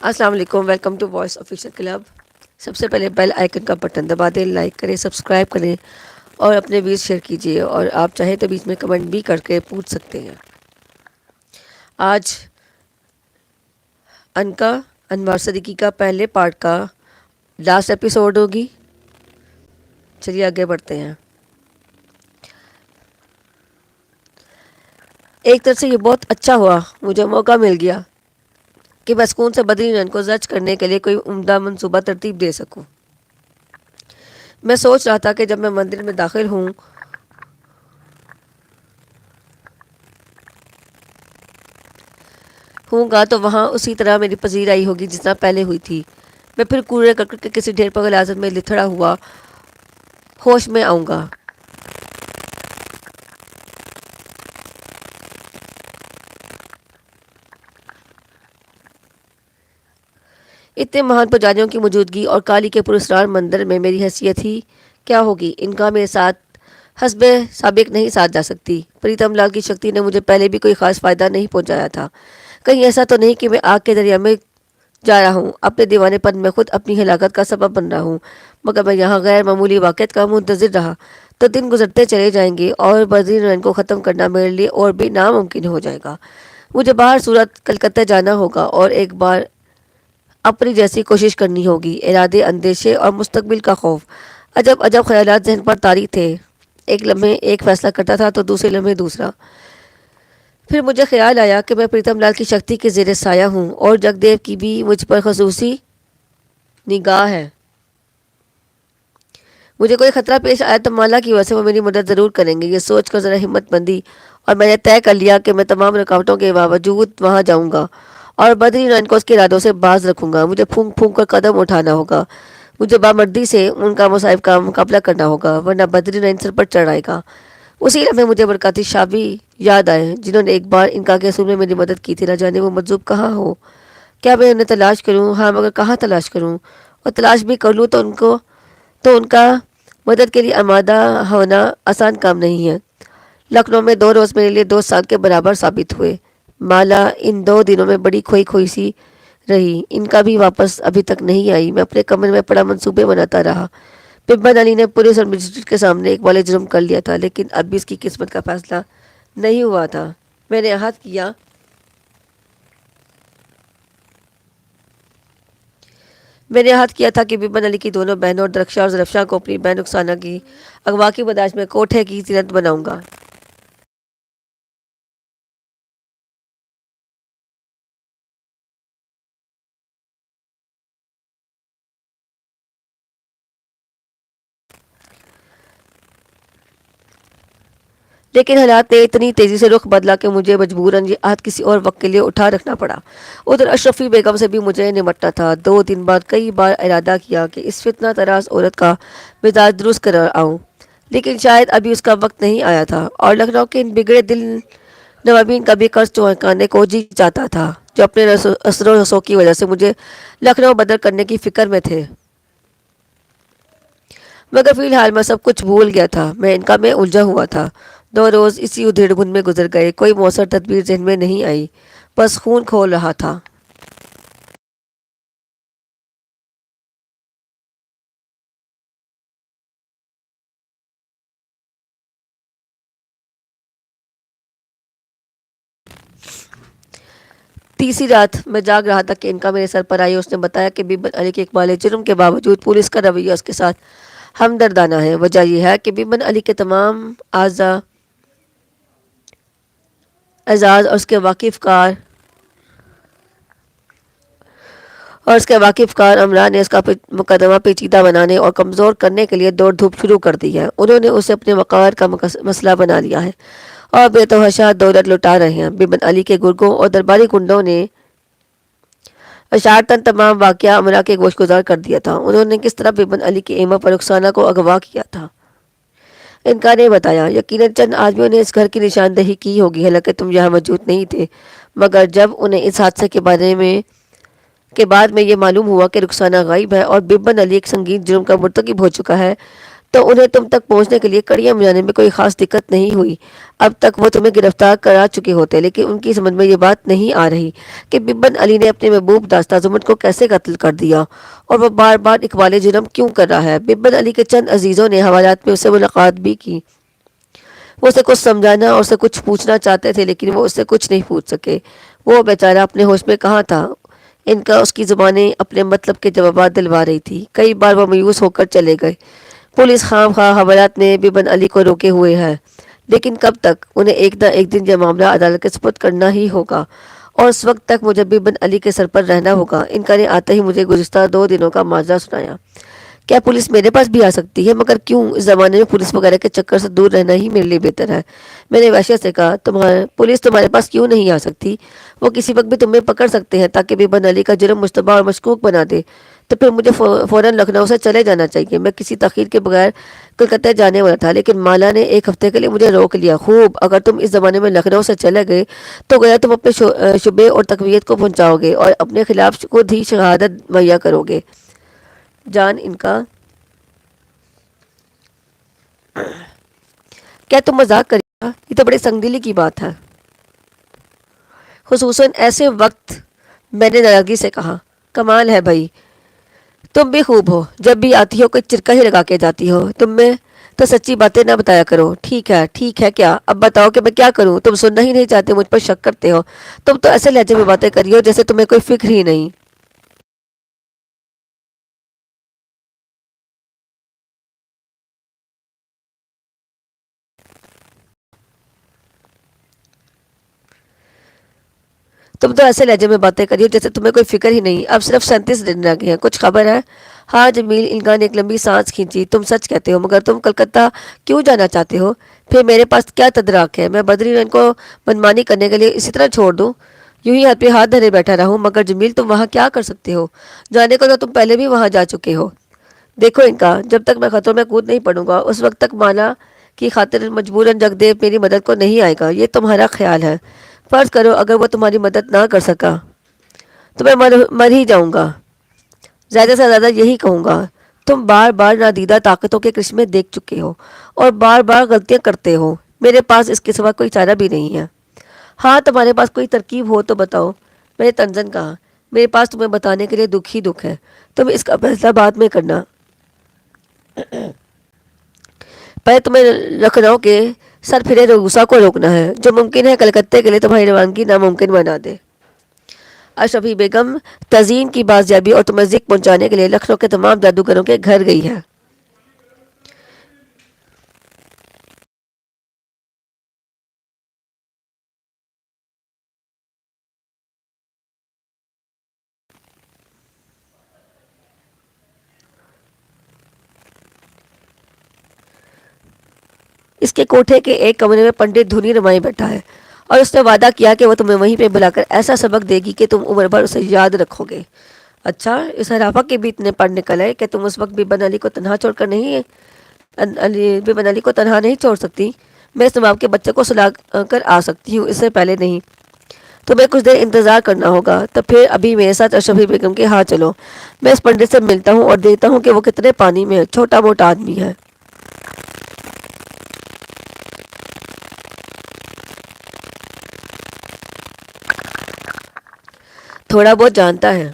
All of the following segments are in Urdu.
السلام علیکم، welcome to Voice Official Club. سب سے پہلے بیل آئیکن کا بٹن دبا دیں، لائک کریں، سبسکرائب کریں اور اپنے ویوز شیئر کیجیے، اور آپ چاہیں تو بیچ میں کمنٹ بھی کر کے پوچھ سکتے ہیں۔ آج انکا انوار صدیقی کا پہلے پارٹ کا لاسٹ ایپیسوڈ ہوگی۔ چلیے آگے بڑھتے ہیں۔ ایک طرف سے یہ بہت اچھا ہوا، مجھے موقع مل گیا کہ میں سکون سے بدری نین کو زج کرنے کے لیے کوئی عمدہ منصوبہ ترتیب دے سکوں۔ میں سوچ رہا تھا کہ جب میں مندر میں داخل ہوں گا تو وہاں اسی طرح میری پذیرائی ہوگی جس طرح پہلے ہوئی تھی۔ میں پھر کوڑے کرکٹ کے کسی ڈھیر پر غلاظت میں لتھڑا ہوا ہوش میں آؤں گا۔ اتنے مہان پجاریوں کی موجودگی اور کالی کے پراسرار مندر میں میری حیثیت ہی کیا ہوگی؟ ان کا میرے ساتھ حسب سابق نہیں ساتھ جا سکتی۔ پریتم لال کی شکتی نے مجھے پہلے بھی کوئی خاص فائدہ نہیں پہنچایا تھا۔ کہیں ایسا تو نہیں کہ میں آگ کے دریا میں جا رہا ہوں، اپنے دیوانے پن میں خود اپنی ہلاکت کا سبب بن رہا ہوں۔ مگر میں یہاں غیر معمولی واقعات کا منتظر رہا تو دن گزرتے چلے جائیں گے اور بدری نین کو ختم کرنا میرے لیے اور بھی ناممکن ہو جائے گا۔ مجھے باہر صورت کلکتہ جانا ہوگا اور ایک بار اپنی جیسی کوشش کرنی ہوگی۔ ارادے، اندیشے اور مستقبل کا خوف، عجب عجب خیالات ذہن پر طاری تھے۔ ایک لمحے ایک فیصلہ کرتا تھا تو دوسرے لمحے دوسرا۔ پھر مجھے خیال آیا کہ میں پریتم لال کی شکتی کے زیر سایہ ہوں اور جگدیو کی بھی مجھ پر خصوصی نگاہ ہے۔ مجھے کوئی خطرہ پیش آیا تو مالا کی وجہ سے وہ میری مدد ضرور کریں گے۔ یہ سوچ کر ذرا ہمت بندی اور میں نے طے کر لیا کہ میں تمام رکاوٹوں کے باوجود وہاں جاؤں گا اور بدری نین کو اس کے ارادوں سے باز رکھوں گا۔ مجھے پھونک پھونک کر قدم اٹھانا ہوگا، مجھے بامردی سے ان کا مصائب کا مقابلہ کرنا ہوگا، ورنہ بدری نین سر پر چڑھ آئے گا۔ اسی لمحے مجھے برکاتی شاہ بھی یاد آئے جنہوں نے ایک بار انکا کے اصول میں میری مدد کی تھی۔ نہ جانے وہ مجذوب کہاں ہو؟ کیا میں انہیں تلاش کروں؟ ہاں، مگر کہاں تلاش کروں؟ اور تلاش بھی کر لوں تو ان کا مدد کے لیے آمادہ ہونا آسان کام نہیں ہے۔ لکھنؤ میں 2 روز میرے لیے 2 سال کے برابر ثابت ہوئے۔ مالا ان 2 دنوں میں بڑی کھوئی کھوئی سی رہی۔ ان کا بھی واپس ابھی تک نہیں آئی۔ میں اپنے کمرے میں پڑا منصوبے بناتا رہا۔ ببن علی نے پولیس اور مجسٹریٹ کے سامنے ایک والے جرم کر لیا تھا، لیکن اب بھی اس کی قسمت کا فیصلہ نہیں ہوا تھا۔ میں نے عہد کیا تھا کہ ببن علی کی دونوں بہنوں درخشاں اور زرفشاں کو اپنی بہن رخسانہ کی اغوا کی بداعش میں کوٹھے کی زینت بناؤں گا۔ لیکن حالات نے اتنی تیزی سے رخ بدلا کہ مجھے مجبوراً یہ عہد کسی اور وقت کے لیے اٹھا رکھنا پڑا۔ ادھر اشرفی بیگم سے بھی مجھے نمٹنا تھا۔ 2 دن بعد کئی بار ارادہ کیا کہ اس فتنہ طراز عورت کا مزاج درست کر آؤں، لیکن شاید ابھی اس کا وقت نہیں آیا تھا، اور لکھنؤ کے ان بگڑے دل نوابین کا بھی قرض چکانے کو جی چاہتا تھا جو اپنے اثر و رسوخ کی وجہ سے مجھے لکھنؤ بدر کرنے کی فکر میں تھے۔ مگر فی الحال میں سب کچھ بھول گیا تھا۔ میں انکا میں الجھا ہوا تھا۔ 2 روز اسی ادھیڑ بن میں گزر گئے۔ کوئی مؤثر تدبیر ذہن میں نہیں آئی، بس خون کھول رہا تھا۔ تیسری رات میں جاگ رہا تھا کہ انکا میرے سر پر آئی۔ اس نے بتایا کہ ببن علی کے اقبال جرم کے باوجود پولیس کا رویہ اس کے ساتھ ہمدردانہ ہے۔ وجہ یہ ہے کہ ببن علی کے تمام اعزاز اور اس کے واقف کار امراء نے اس کا مقدمہ پیچیدہ بنانے اور کمزور کرنے کے لیے دوڑ دھوپ شروع کر دی ہے۔ انہوں نے اسے اپنے وقار کا مسئلہ بنا لیا ہے اور بے تحاشا دولت لٹا رہے ہیں۔ ببن علی کے گرگوں اور درباری گنڈوں نے اشارتاً تمام واقعہ امراء کے گوش گزار کر دیا تھا۔ انہوں نے کس طرح ببن علی کی ایما پر رخسانہ کو اغوا کیا تھا انکا نے بتایا۔ یقیناً چند آدمیوں نے اس گھر کی نشاندہی کی ہوگی، حالانکہ تم یہاں موجود نہیں تھے، مگر جب انہیں اس حادثے کے بعد میں یہ معلوم ہوا کہ رخسانہ غائب ہے اور ببن علی ایک سنگین جرم کا مرتکب ہو چکا ہے تو انہیں تم تک پہنچنے کے لیے کڑیاں بجانے میں کوئی خاص دقت نہیں ہوئی۔ اب تک وہ تمہیں گرفتار کرا چکے ہوتے، لیکن ان کی سمجھ میں یہ بات نہیں آ رہی کہ ببن علی نے اپنے محبوب داستہ زمن کو کیسے قتل کر دیا، اور وہ بار بار اقبال جرم کیوں کر رہا ہے۔ ببن علی کے چند عزیزوں نے حوالات میں اس سے ملاقات بھی کی۔ وہ اسے کچھ سمجھانا اور اسے کچھ پوچھنا چاہتے تھے، لیکن وہ اس سے کچھ نہیں پوچھ سکے۔ وہ بیچارہ اپنے ہوش میں کہاں تھا؟ ان کا اس کی زبانیں اپنے مطلب کے جوابات دلوا رہی تھی۔ کئی بار وہ مایوس ہو کر چلے گئے۔ پولیس خام خواہ حوالات میں ببن علی کو روکے ہوئے ہے، لیکن کب تک؟ انہیں ایک نہ ایک دن یہ معاملہ عدالت کے سپرد کرنا ہی ہوگا، اور اس وقت تک مجھے ببن علی کے سر پر رہنا ہوگا۔ ان کا نے آتے ہی مجھے گزشتہ 2 دنوں کا ماجرا سنایا۔ کیا پولیس میرے پاس بھی آ سکتی ہے؟ مگر کیوں؟ اس زمانے میں پولیس وغیرہ کے چکر سے دور رہنا ہی میرے لیے بہتر ہے۔ میں نے وحشت سے کہا، پولیس تمہارے پاس کیوں نہیں آ سکتی؟ وہ کسی وقت بھی تمہیں پکڑ سکتے ہیں تاکہ ببن علی کا جرم مشتبہ اور مشکوک بنا دے۔ تو پھر مجھے فوراً لکھنؤ سے چلے جانا چاہیے۔ میں کسی تاخیر کے بغیر کلکتہ جانے والا تھا، لیکن مالا نے 1 ہفتے کے لیے مجھے روک لیا۔ خوب، اگر تم اس زمانے میں لکھنؤ سے چلے گئے تو گویا تم اپنے شبے اور تقویت کو پہنچاؤ گے اور اپنے خلاف خود ہی شہادت مہیا کرو گے۔ جان ان کا کیا تم مذاق کرے گا؟ یہ تو بڑی سنگ دلی کی بات ہے، خصوصاً ایسے وقت۔ میں نے ناراضگی سے کہا، کمال ہے بھائی، تم بھی خوب ہو، جب بھی آتی ہو کوئی چرکا ہی لگا کے جاتی ہو۔ تم میں تو سچی باتیں نہ بتایا کرو۔ ٹھیک ہے، ٹھیک ہے، کیا اب بتاؤ کہ میں کیا کروں؟ تم سننا ہی نہیں چاہتے، مجھ پر شک کرتے ہو۔ تم تو ایسے لہجے میں باتیں کری ہو جیسے تمہیں کوئی فکر ہی نہیں۔ تم تو ایسے لہجے میں باتیں کری ہو جیسے تمہیں کوئی فکر ہی نہیں۔ اب صرف 37 دن رہ گئے ہیں، کچھ خبر ہے؟ ہاں جمیل، انگا نے ایک لمبی سانس کھینچی۔ تم سچ کہتے ہو، مگر تم کلکتہ کیوں جانا چاہتے ہو؟ پھر میرے پاس کیا تدراک ہے؟ میں بدری رن کو منمانی کرنے کے لیے اسی طرح چھوڑ دوں؟ یوں ہی ہاتھ پہ ہاتھ دھرے بیٹھا رہوں؟ مگر جمیل، تم وہاں کیا کر سکتے ہو؟ جانے کو تو تم پہلے بھی وہاں جا چکے ہو۔ دیکھو انکا، جب تک میں خطروں میں کود نہیں پڑوں گا اس وقت تک مالا کی خاطر مجبوراً جگدیو میری مدد کو نہیں آئے گا۔ یہ تمہارا خیال ہے۔ فرض کرو اگر وہ تمہاری مدد نہ کر سکا تو میں مر ہی جاؤں گا۔ زیادہ سے زیادہ یہی کہوں گا، تم بار بار نادیدہ طاقتوں کے کرشمے دیکھ چکے ہو اور بار بار غلطیاں کرتے ہو۔ میرے پاس اس کے سوا کوئی چارہ بھی نہیں ہے۔ ہاں تمہارے پاس کوئی ترکیب ہو تو بتاؤ، میں نے تنزن کہا۔ میرے پاس تمہیں بتانے کے لیے دکھ ہی دکھ ہے، تم اس کا فیصلہ بعد میں کرنا۔ پہلے تمہیں لکھنؤ کے سر پھرے روسا کو روکنا ہے، جو ممکن ہے کلکتے کے لیے تمہاری روانگی ناممکن بنا دے۔ اشرفی بیگم تزئین کی بازیابی اور تمزق پہنچانے کے لیے لکھنؤ کے تمام جادوگروں کے گھر گئی ہے۔ اس کے کوٹھے کے ایک کمرے میں پنڈت دھنی رمائی بیٹھا ہے، اور اس نے وعدہ کیا کہ وہ تمہیں وہیں پہ بلا کر ایسا سبق دے گی کہ تم عمر بھر اسے یاد رکھو گے۔ اچھا، اس حرافہ کے بھی اتنے پڑھ نکل ہے کہ تم اس وقت ببن علی کو تنہا چھوڑ کر نہیں ببن علی کو تنہا نہیں چھوڑ سکتی۔ میں اس نواب کے بچے کو سلا کر آ سکتی ہوں، اس سے پہلے نہیں۔ تمہیں کچھ دیر انتظار کرنا ہوگا، تو پھر ابھی میرے ساتھ اشرفی بیگم کے ہاں چلو۔ میں اس پنڈت سے ملتا ہوں اور دیکھتا ہوں کہ وہ کتنے پانی میں ہے، چھوٹا موٹا آدمی ہے۔ تھوڑا بہت جانتا ہے،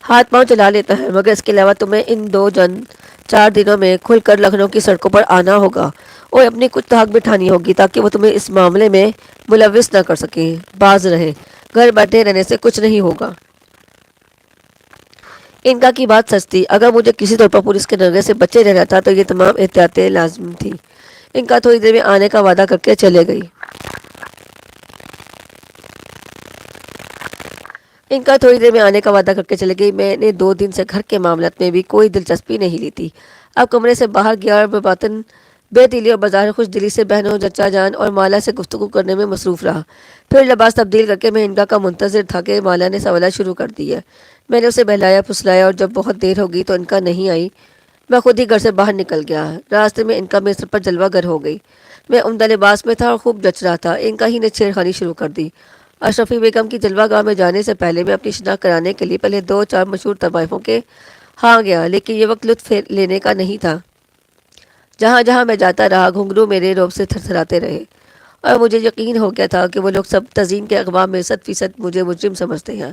ہاتھ پاؤں چلا لیتا ہے، مگر اس کے علاوہ تمہیں ان 4 دنوں میں کھل کر لکھنؤ کی سڑکوں پر آنا ہوگا اور اپنی کچھ تاک بٹھانی ہوگی تاکہ وہ تمہیں اس معاملے میں ملوث نہ کر سکیں۔ باز رہے، گھر بیٹھے رہنے سے کچھ نہیں ہوگا۔ انکا کی بات سچ تھی۔ اگر مجھے کسی طور پر پولیس کے نظر سے بچے رہنا تھا تو یہ تمام احتیاطیں لازم تھی۔ انکا تھوڑی دیر میں آنے کا وعدہ کر کے چلے گئی۔ میں نے 2 دن سے گھر کے معاملات میں بھی کوئی دلچسپی نہیں لی تھی۔ اب کمرے سے باہر گیا اور بباطن بے دلی اور بظاہر خوش دلی سے بہنوں، چچا جان اور مالا سے گفتگو کرنے میں مصروف رہا۔ پھر لباس تبدیل کر کے میں انکا کا منتظر تھا کہ مالا نے سوالات شروع کر دی ہے۔ میں نے اسے بہلایا پھسلایا، اور جب بہت دیر ہو گئی تو انکا نہیں آئی، میں خود ہی گھر سے باہر نکل گیا۔ راستے میں انکا میرے سر پر جلوہ گر ہو گئی۔ میں عمدہ لباس میں تھا اور خوب جچ رہا تھا۔ انکا ہی نے چھیڑخانی شروع کر دی۔ اشرفی بیگم کی جلوہ گاہ میں جانے سے پہلے میں اپنی شناخت کرانے کے لیے پہلے 2-4 مشہور طوائفوں کے ہاں گیا، لیکن یہ وقت لطف لینے کا نہیں تھا۔ جہاں جہاں میں جاتا رہا گھنگرو میرے رعب سے تھرتھراتے رہے، اور مجھے یقین ہو گیا تھا کہ وہ لوگ سب تزئین کے اقوام میں 100% مجھے مجرم سمجھتے ہیں۔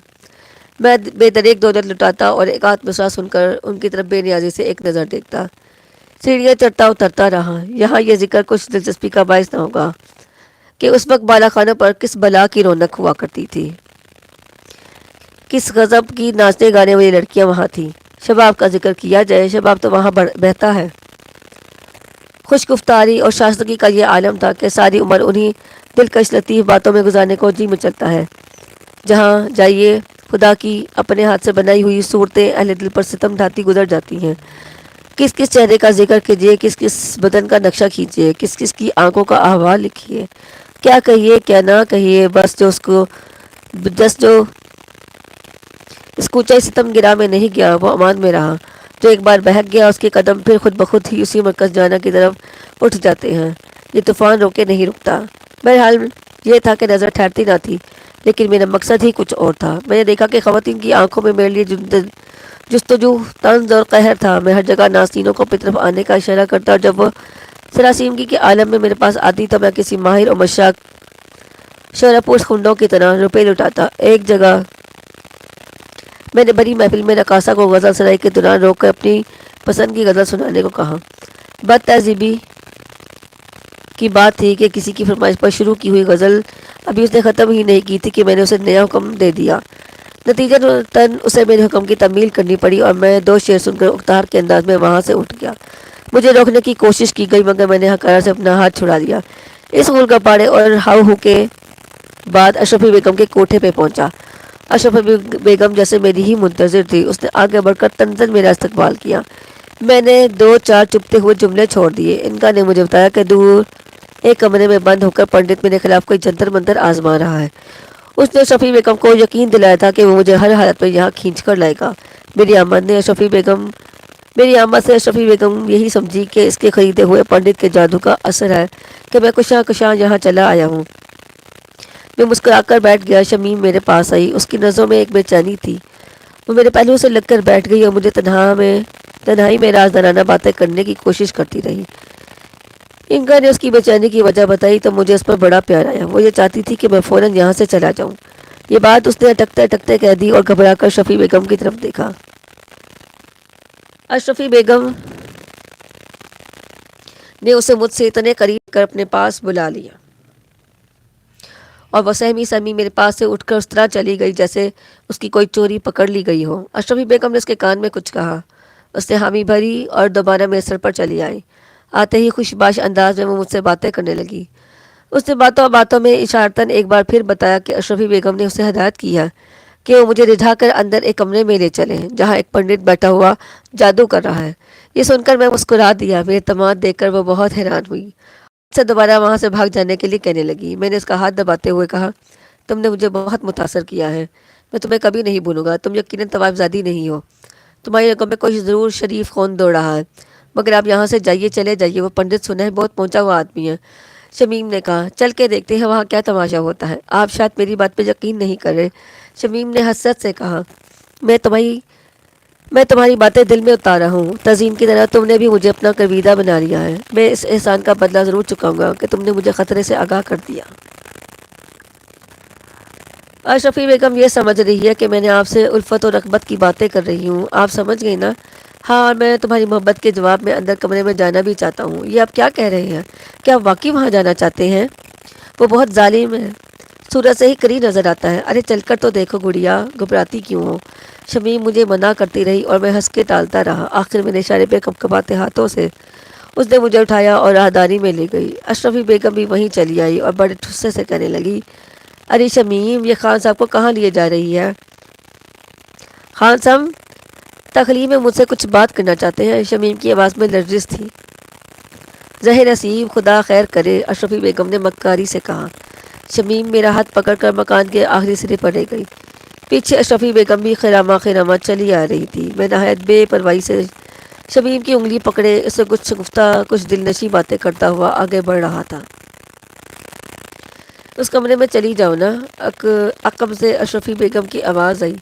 میں بے دریک دولت لٹاتا اور ایک آتھ مصرع سن کر ان کی طرف بے نیازی سے ایک نظر دیکھتا۔ سیڑھیاں چڑھتا اترتا رہا۔ یہاں یہ ذکر کچھ دلچسپی کا باعث نہ ہوگا کہ اس وقت بالا خانوں پر کس بلا کی رونق ہوا کرتی تھی، کس غضب کی ناچنے گانے والی لڑکیاں وہاں تھیں۔ شباب کا ذکر کیا جائے، شباب تو وہاں بہتا ہے۔ خوش گفتاری اور شائستگی کا یہ عالم تھا کہ ساری عمر انہی دلکش لطیف باتوں میں گزارنے کو جی مچلتا ہے۔ جہاں جائیے خدا کی اپنے ہاتھ سے بنائی ہوئی صورتیں اہل دل پر ستم ڈھاتی گزر جاتی ہیں۔ کس کس چہرے کا ذکر کیجیے، کس کس بدن کا نقشہ کھینچیے، کس کس کی آنکھوں کا احوال لکھیے، کیا کہیے کیا نہ کہیے، بس جو اس کوچے ستم گرا میں نہیں گیا وہ امان میں رہا۔ جو ایک بار بہک گیا اس کے قدم پھر خود بخود ہی اسی مرکز جانا کی طرف اٹھ جاتے ہیں۔ یہ طوفان روکے نہیں رکتا۔ بہرحال یہ تھا کہ نظر ٹھہرتی نہ تھی، لیکن میرا مقصد ہی کچھ اور تھا۔ میں نے دیکھا کہ خواتین کی آنکھوں میں میرے لیے جستجو، طنز اور قہر تھا۔ میں ہر جگہ ناظرینوں کو اپنی طرف آنے کا اشارہ کرتا، اور جب وہ سراسیمگی کے عالم میں میرے پاس آتی تو میں کسی ماہر اور مشاق شہرہ پوش خنڈوں کی طرح روپے لٹاتا۔ ایک جگہ میں نے بڑی محفل میں رقاصہ کو غزل سرائی کے دوران روک کر اپنی پسند کی غزل سنانے کو کہا۔ بد تہذیبی کی بات تھی کہ کسی کی فرمائش پر شروع کی ہوئی غزل ابھی اس نے ختم ہی نہیں کی تھی کہ میں نے اسے نیا حکم دے دیا۔ نتیجتاً اسے میرے حکم کی تکمیل کرنی پڑی، اور میں 2 شعر سن کر اقتدار کے انداز میں وہاں سے اٹھ گیا۔ مجھے روکنے کی کوشش کی گئی، مگر میں نے حقارت سے اپنا ہاتھ چھڑا لیا۔ اس غول گپاڑے اور ہاؤ ہو کے بعد اشرفی بیگم کے کوٹھے پہ پہنچا۔ اشرفی بیگم جیسے میری ہی منتظر تھی، اس نے آگے بڑھ کر تنزن میرا استقبال کیا۔ میں نے 2-4 چپتے ہوئے جملے چھوڑ دیے۔ انکا نے مجھے بتایا کہ دور ایک کمرے میں بند ہو کر پنڈت میرے خلاف کوئی جنتر منتر آزما رہا ہے۔ اس نے اشرفی بیگم کو یقین دلایا تھا کہ وہ مجھے ہر حالت میں یہاں کھینچ کر لائے گا۔ میری آمد سے اشرفی بیگم یہی سمجھی کہ اس کے خریدے ہوئے پنڈت کے جادو کا اثر ہے کہ میں کشاں یہاں چلا آیا ہوں۔ میں مسکرا کر بیٹھ گیا۔ شمیم میرے پاس آئی۔ اس کی نظروں میں ایک بے چینی تھی۔ وہ میرے پہلو سے لگ کر بیٹھ گئی اور مجھے تنہائی میں رازدارانہ باتیں کرنے کی کوشش کرتی رہی۔ انکا نے اس کی بے چینی کی وجہ بتائی تو مجھے اس پر بڑا پیار آیا۔ وہ یہ چاہتی تھی کہ میں فوراً یہاں سے چلا جاؤں۔ یہ بات اس نے اٹکتے اٹکتے کہہ دی اور گھبرا کر اشرفی بیگم کی طرف دیکھا۔ اشرفی بیگم نے اسے مجھ سے اتنے قریب کر اپنے پاس بلا لیا، اور وہ سہمی میرے پاس سے اٹھ کر اس طرح چلی گئی جیسے اس کی کوئی چوری پکڑ لی گئی ہو۔ اشرفی بیگم نے اس کے کان میں کچھ کہا۔ اس نے حامی بھری اور دوبارہ میرے سر پر چلی آئی۔ آتے ہی خوش باش انداز میں وہ مجھ سے باتیں کرنے لگی۔ اس نے باتوں میں اشارتاً ایک بار پھر بتایا کہ اشرفی بیگم نے اسے ہدایت کی ہے کہ وہ مجھے رجھا کر اندر ایک کمرے میں لے چلیں جہاں ایک پنڈت بیٹھا ہوا جادو کر رہا ہے۔ یہ سن کر میں مسکرا دیا۔ میرے اعتماد دیکھ کر وہ بہت حیران ہوئی، مجھ سے دوبارہ وہاں سے بھاگ جانے کے لیے کہنے لگی۔ میں نے اس کا ہاتھ دباتے ہوئے کہا، تم نے مجھے بہت متاثر کیا ہے، میں تمہیں کبھی نہیں بھولوں گا۔ تم یقیناً طوائف زادی نہیں ہو، تمہاری رگوں میں کوئی ضرور شریف خون دوڑ رہا ہے، مگر آپ یہاں سے جائیے، چلے جائیے۔ وہ پنڈت سنا ہے بہت پہنچا ہوا آدمی ہے۔ شمیم نے کہا، چل کے دیکھتے ہیں وہاں کیا تماشا ہوتا ہے۔ آپ شاید میری بات پہ یقین نہیں کر رہے۔ شمیم نے حسرت سے کہا، میں تمہاری باتیں دل میں اتار رہا ہوں۔ تزئین کی طرح تم نے بھی مجھے اپنا کرویدہ بنا لیا ہے۔ میں اس احسان کا بدلہ ضرور چکاؤں گا کہ تم نے مجھے خطرے سے آگاہ کر دیا۔ اشرفی بیگم یہ سمجھ رہی ہے کہ میں نے آپ سے الفت و رغبت کی باتیں کر رہی ہوں، آپ سمجھ گئی نا؟ ہاں، اور میں تمہاری محبت کے جواب میں اندر کمرے میں جانا بھی چاہتا ہوں۔ یہ آپ کیا کہہ رہے ہیں؟ کیا آپ واقعی وہاں جانا چاہتے ہیں؟ وہ بہت ظالم ہے، صورت سے ہی کری نظر آتا ہے۔ ارے چل کر تو دیکھو گڑیا، گھبراتی کیوں ہو؟ شمیم مجھے منع کرتی رہی اور میں ہنس کے ٹالتا رہا۔ آخر میرے اشارے پہ کپکپاتے ہاتھوں سے اس نے مجھے اٹھایا اور راہداری میں لے گئی۔ اشرفی بیگم بھی وہیں چلی آئی اور بڑے ٹھسے سے کہنے لگی، ارے شمیم، یہ خان صاحب کو کہاں لیے جا رہی ہے؟ خان صاحب تخلیہ میں مجھ سے کچھ بات کرنا چاہتے ہیں۔ شمیم کی آواز میں لرزش تھی۔ زہر نصیب، خدا خیر کرے، اشرفی بیگم نے مکاری سے کہا۔ شمیم میرا ہاتھ پکڑ کر مکان کے آخری سرے پر لے گئی۔ پیچھے اشرفی بیگم بھی خراما چلی آ رہی تھی۔ میں نہایت بے پرواہی سے شمیم کی انگلی پکڑے اس سے کچھ گفتہ کچھ دلنشیں باتیں کرتا ہوا آگے بڑھ رہا تھا۔ اس کمرے میں چلی جاؤ نا، عقب سے اشرفی بیگم کی آواز آئی۔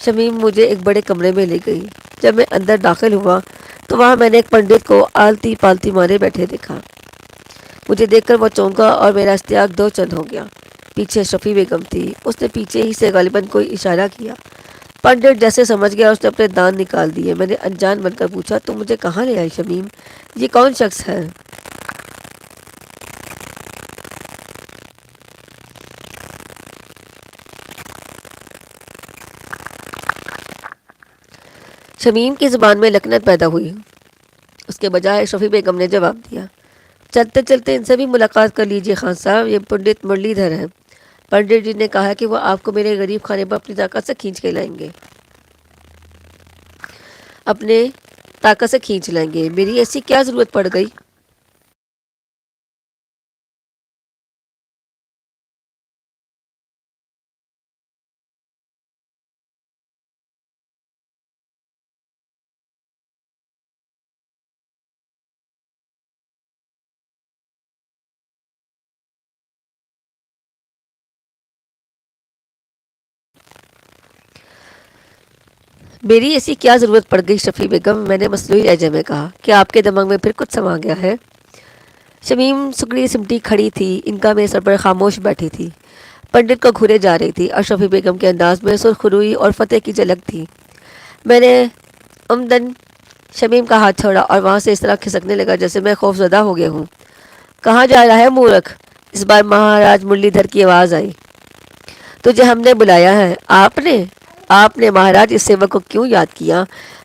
شمیم مجھے ایک بڑے کمرے میں لے گئی۔ جب میں اندر داخل ہوا تو وہاں میں نے ایک پنڈت کو آلتی پالتی مارے بیٹھے دیکھا۔ مجھے دیکھ کر وہ چونکا اور میرا اشتیاق دو چند ہو گیا۔ پیچھے اشرفی بیگم تھی، اس نے پیچھے ہی سے غالباً کوئی اشارہ کیا۔ پنڈت جیسے سمجھ گیا، اس نے اپنے دان نکال دیے۔ میں نے انجان بن کر پوچھا، تم مجھے کہاں لے آئی شمیم؟ یہ کون شخص ہے؟ شمیم کی زبان میں لکنت پیدا ہوئی۔ اس کے بجائے اشرفی بیگم نے جواب دیا، چلتے چلتے ان سے بھی ملاقات کر لیجئے خان صاحب، یہ پنڈت مرلی دھر ہیں۔ پنڈت جی نے کہا کہ وہ آپ کو میرے غریب خانے پر اپنی طاقت سے کھینچ کے لائیں گے، اپنے طاقت سے کھینچ لائیں گے۔ میری ایسی کیا ضرورت پڑ گئی؟ میری ایسی کیا ضرورت پڑ گئی شفیع بیگم؟ میں نے مصنوعی لہجے میں کہا، کہ آپ کے دماغ میں پھر کچھ سما گیا ہے؟ شمیم سکڑی سمٹی کھڑی تھی، ان کا میں سر پر خاموش بیٹھی تھی، پنڈت کو گھورے جا رہی تھی، اور شفیع بیگم کے انداز میں سرخ روئی اور فتح کی جھلک تھی۔ میں نے عمدن شمیم کا ہاتھ چھوڑا اور وہاں سے اس طرح کھسکنے لگا جیسے میں خوف زدہ ہو گیا ہوں۔ کہاں جا رہا ہے مورکھ؟ اس بار مہاراج مرلی دھر کی آواز آئی۔ تجھے ہم نے بلایا ہے۔ آپ نے مہاراج اس سیوک کو کیوں یاد کیا؟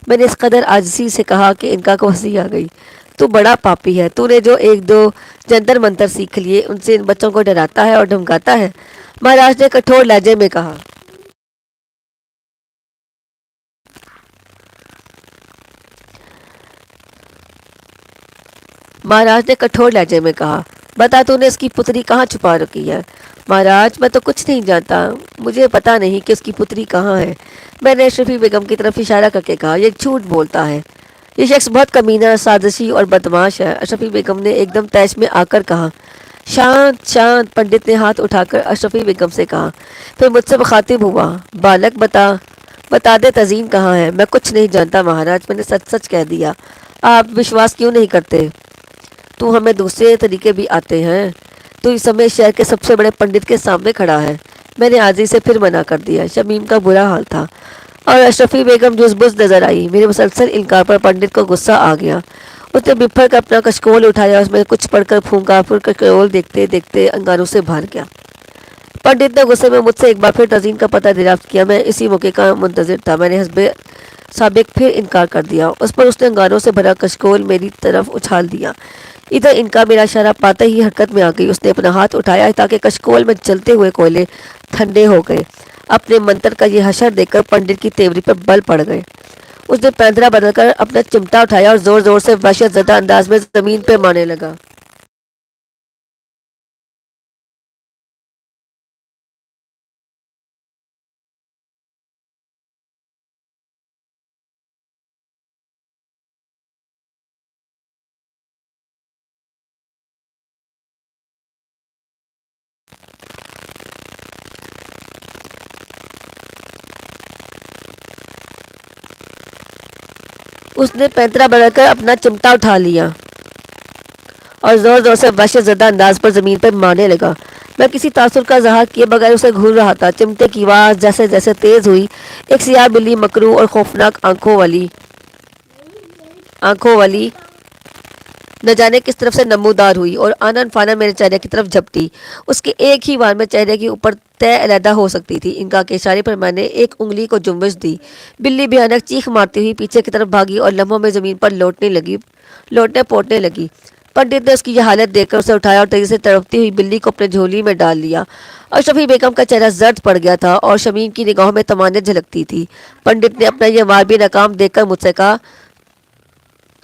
میں نے اس قدر عاجزی سے کہا کہ ان کا کو ہنسی آ گئی۔ تو بڑا پاپی ہے، تو نے جو ایک دو جنتر منتر سیکھ لیے ان سے ان بچوں کو ڈراتا ہے اور دھمکاتا ہے، مہاراج نے کٹھور لہجے میں کہا۔ بتا تو نے اس کی پتری کہاں چھپا رکھی ہے؟ مہاراج میں تو کچھ نہیں جانتا، مجھے پتا نہیں کہ اس کی پتری کہاں ہے۔ میں نے اشرفی بیگم کی طرف اشارہ کر کے کہا، یہ جھوٹ بولتا ہے، یہ شخص بہت کمینہ، سازشی اور بدمعاش ہے۔ اشرفی بیگم نے ایک دم طیش میں آ کر کہا، شانت شانت۔ پنڈت نے ہاتھ اٹھا کر اشرفی بیگم سے کہا، پھر مجھ سے مخاطب ہوا، بالک بتا دے تزئین کہاں ہے؟ میں کچھ نہیں جانتا مہاراج، میں نے سچ سچ کہہ دیا۔ آپ وشواس کیوں نہیں کرتے؟ تو ہمیں دوسرے طریقے بھی آتے ہیں۔ تو اس سمے شہر کے سب سے بڑے پنڈت کے سامنے کھڑا ہے۔ میں نے عاجزی سے پھر منع کر دیا۔ شمیم کا برا حال تھا اور اشرفی بیگم جز بز نظر آئی۔ میرے مسلسل انکار پر پنڈت کو غصہ آ گیا۔ اس نے بپھر کر اپنا کشکول اٹھایا، اس میں کچھ پڑھ کر پھونکا، پھر کشکول دیکھتے دیکھتے انگاروں سے بھر گیا۔ پنڈت نے غصے میں مجھ سے ایک بار پھر تزئین کا پتہ دریافت کیا۔ میں اسی موقع کا منتظر تھا۔ میں نے حسب سابق پھر انکار کر دیا۔ اس پر اس نے انگاروں سے بھرا کشکول میری طرف اچھال دیا۔ ادھر ان کا میرا اشارہ پاتے ہی حرکت میں آ گئی۔ اس نے اپنا ہاتھ اٹھایا تاکہ کشکول میں جلتے ہوئے کوئلے ٹھنڈے ہو گئے۔ اپنے منتر کا یہ حشر دیکھ کر پنڈت کی تیوری پر بل پڑ گئے۔ اس نے پیندرا بدل کر اپنا چمٹا اٹھایا اور زور زور سے وحشت زدہ انداز میں زمین پہ مارنے لگا۔ اس نے پیندرا بدل کر اپنا چمٹا اٹھا لیا اور زور زور سے وحشت زدہ انداز پر زمین پر مارنے لگا۔ میں کسی تاثر کا اظہار کیے بغیر اسے گھور رہا تھا۔ چمٹے کی آواز جیسے جیسے تیز ہوئی، ایک سیاہ بلی مکروہ اور خوفناک آنکھوں والی نہ جانے کس طرف سے نمودار ہوئی اور آنن فانن میرے چہرے کی طرف جھپٹی۔ اس کے ایک ہی وار میں چہرے کے اوپر طے علیحدہ ہو سکتی تھی۔ انکا کے اشارے پر میں نے ایک انگلی کو جنبش دی۔ بلی بھیانک چیخ مارتی ہوئی پیچھے کی طرف بھاگی اور لمحوں میں زمین پر لوٹنے پوٹنے لگی۔ پنڈت نے اس کی یہ حالت دیکھ کر اسے اٹھایا اور تیزی سے تڑپتی ہوئی بلی کو اپنے جھولی میں ڈال لیا۔ اشرفی بیگم کا چہرہ زرد پڑ گیا تھا اور شمیم کی نگاہوں میں طمانت جھلکتی تھی۔ پنڈت نے اپنا یہ وار بھی ناکام دیکھ کر مجھ سے کہا،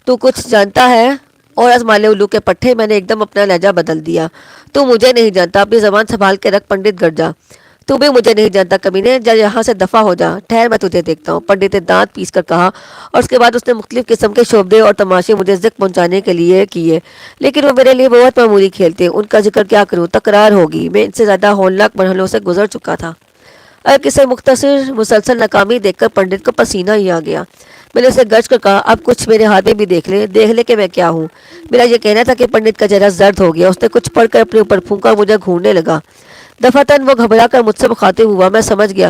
تو کچھ جانتا ہے؟ اور از مالے الو کے پٹھے میں نے ایک دم اپنا لہجہ بدل دیا۔ تو مجھے نہیں جانتا، اپنی زبان سنبھال کے رکھ پنڈت گرجا۔ تو بھی مجھے نہیں جانتا کمینے، جا یہاں سے دفع ہو جا، ٹھہر میں تجھے دیکھتا ہوں۔ پنڈت نے دانت پیس کر کہا اور اس کے بعد اس نے مختلف قسم کے شعبدے اور تماشے مجھے ذکر پہنچانے کے لیے کیے، لیکن وہ میرے لیے بہت معمولی کھیل تھے۔ ان کا ذکر کیا کروں، تکرار ہوگی، میں ان سے زیادہ ہولناک مرحلوں سے گزر چکا تھا۔ اگر کسی مختصر مسلسل ناکامی دیکھ کر پنڈت کو پسینہ ہی آ گیا۔ میں نے اسے گرج کر کہا، اب کچھ میرے ہاتھ میں بھی دیکھ لے کہ میں کیا ہوں۔ میرا یہ کہنا تھا کہ پنڈت کا چہرہ زرد ہو گیا، اس نے کچھ پڑھ کر اپنے اوپر پھونکا اور مجھے گھورنے لگا۔ دفعتاً وہ گھبرا کر مجھ سے مخاطب ہوا۔ میں سمجھ گیا،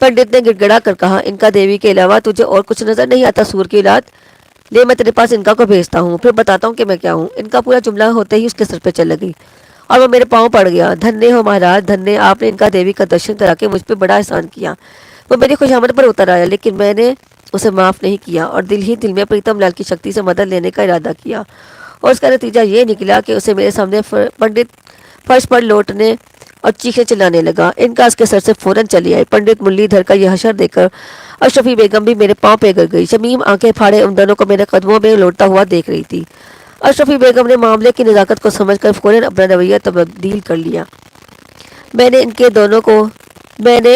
پنڈت نے گڑ گڑا کر کہا، انکا دیوی کے علاوہ تجھے اور کچھ نظر نہیں آتا سور کی اولاد؟ لے میں تیرے پاس انکا کو بھیجتا ہوں، پھر بتاتا ہوں کہ میں کیا ہوں۔ انکا پورا جملہ ہوتے ہی اس کے سر پہ چل لگی اور وہ میرے پاؤں پڑ گیا۔ دھنیہ ہو مہاراج، دھنیہ، آپ نے انکا دیوی کا درشن کرا کے مجھ پہ بڑا احسان کیا۔ وہ میری خوشامد پر اتر آیا، لیکن میں نے اسے معاف نہیں کیا اور دل ہی دل میں پریتم لال کی شکتی سے مدد لینے کا ارادہ کیا، اور اس کا نتیجہ یہ نکلا کہ اسے میرے سامنے پنڈت فرش پر لوٹنے اور چیخیں چلانے لگا۔ انکا اس کے سر سے فوراً چلی آئی۔ پنڈت ملی دھر کا یہ حشر دیکھ کر اشرفی بیگم بھی میرے پاؤں پہ گر گئی۔ شمیم آنکھیں پھاڑے ان دونوں کو میرے قدموں میں لوٹتا ہوا دیکھ رہی تھی۔ اشرفی بیگم نے معاملے کی نزاکت کو سمجھ کر فوراً اپنا رویہ تبدیل کر لیا۔ میں نے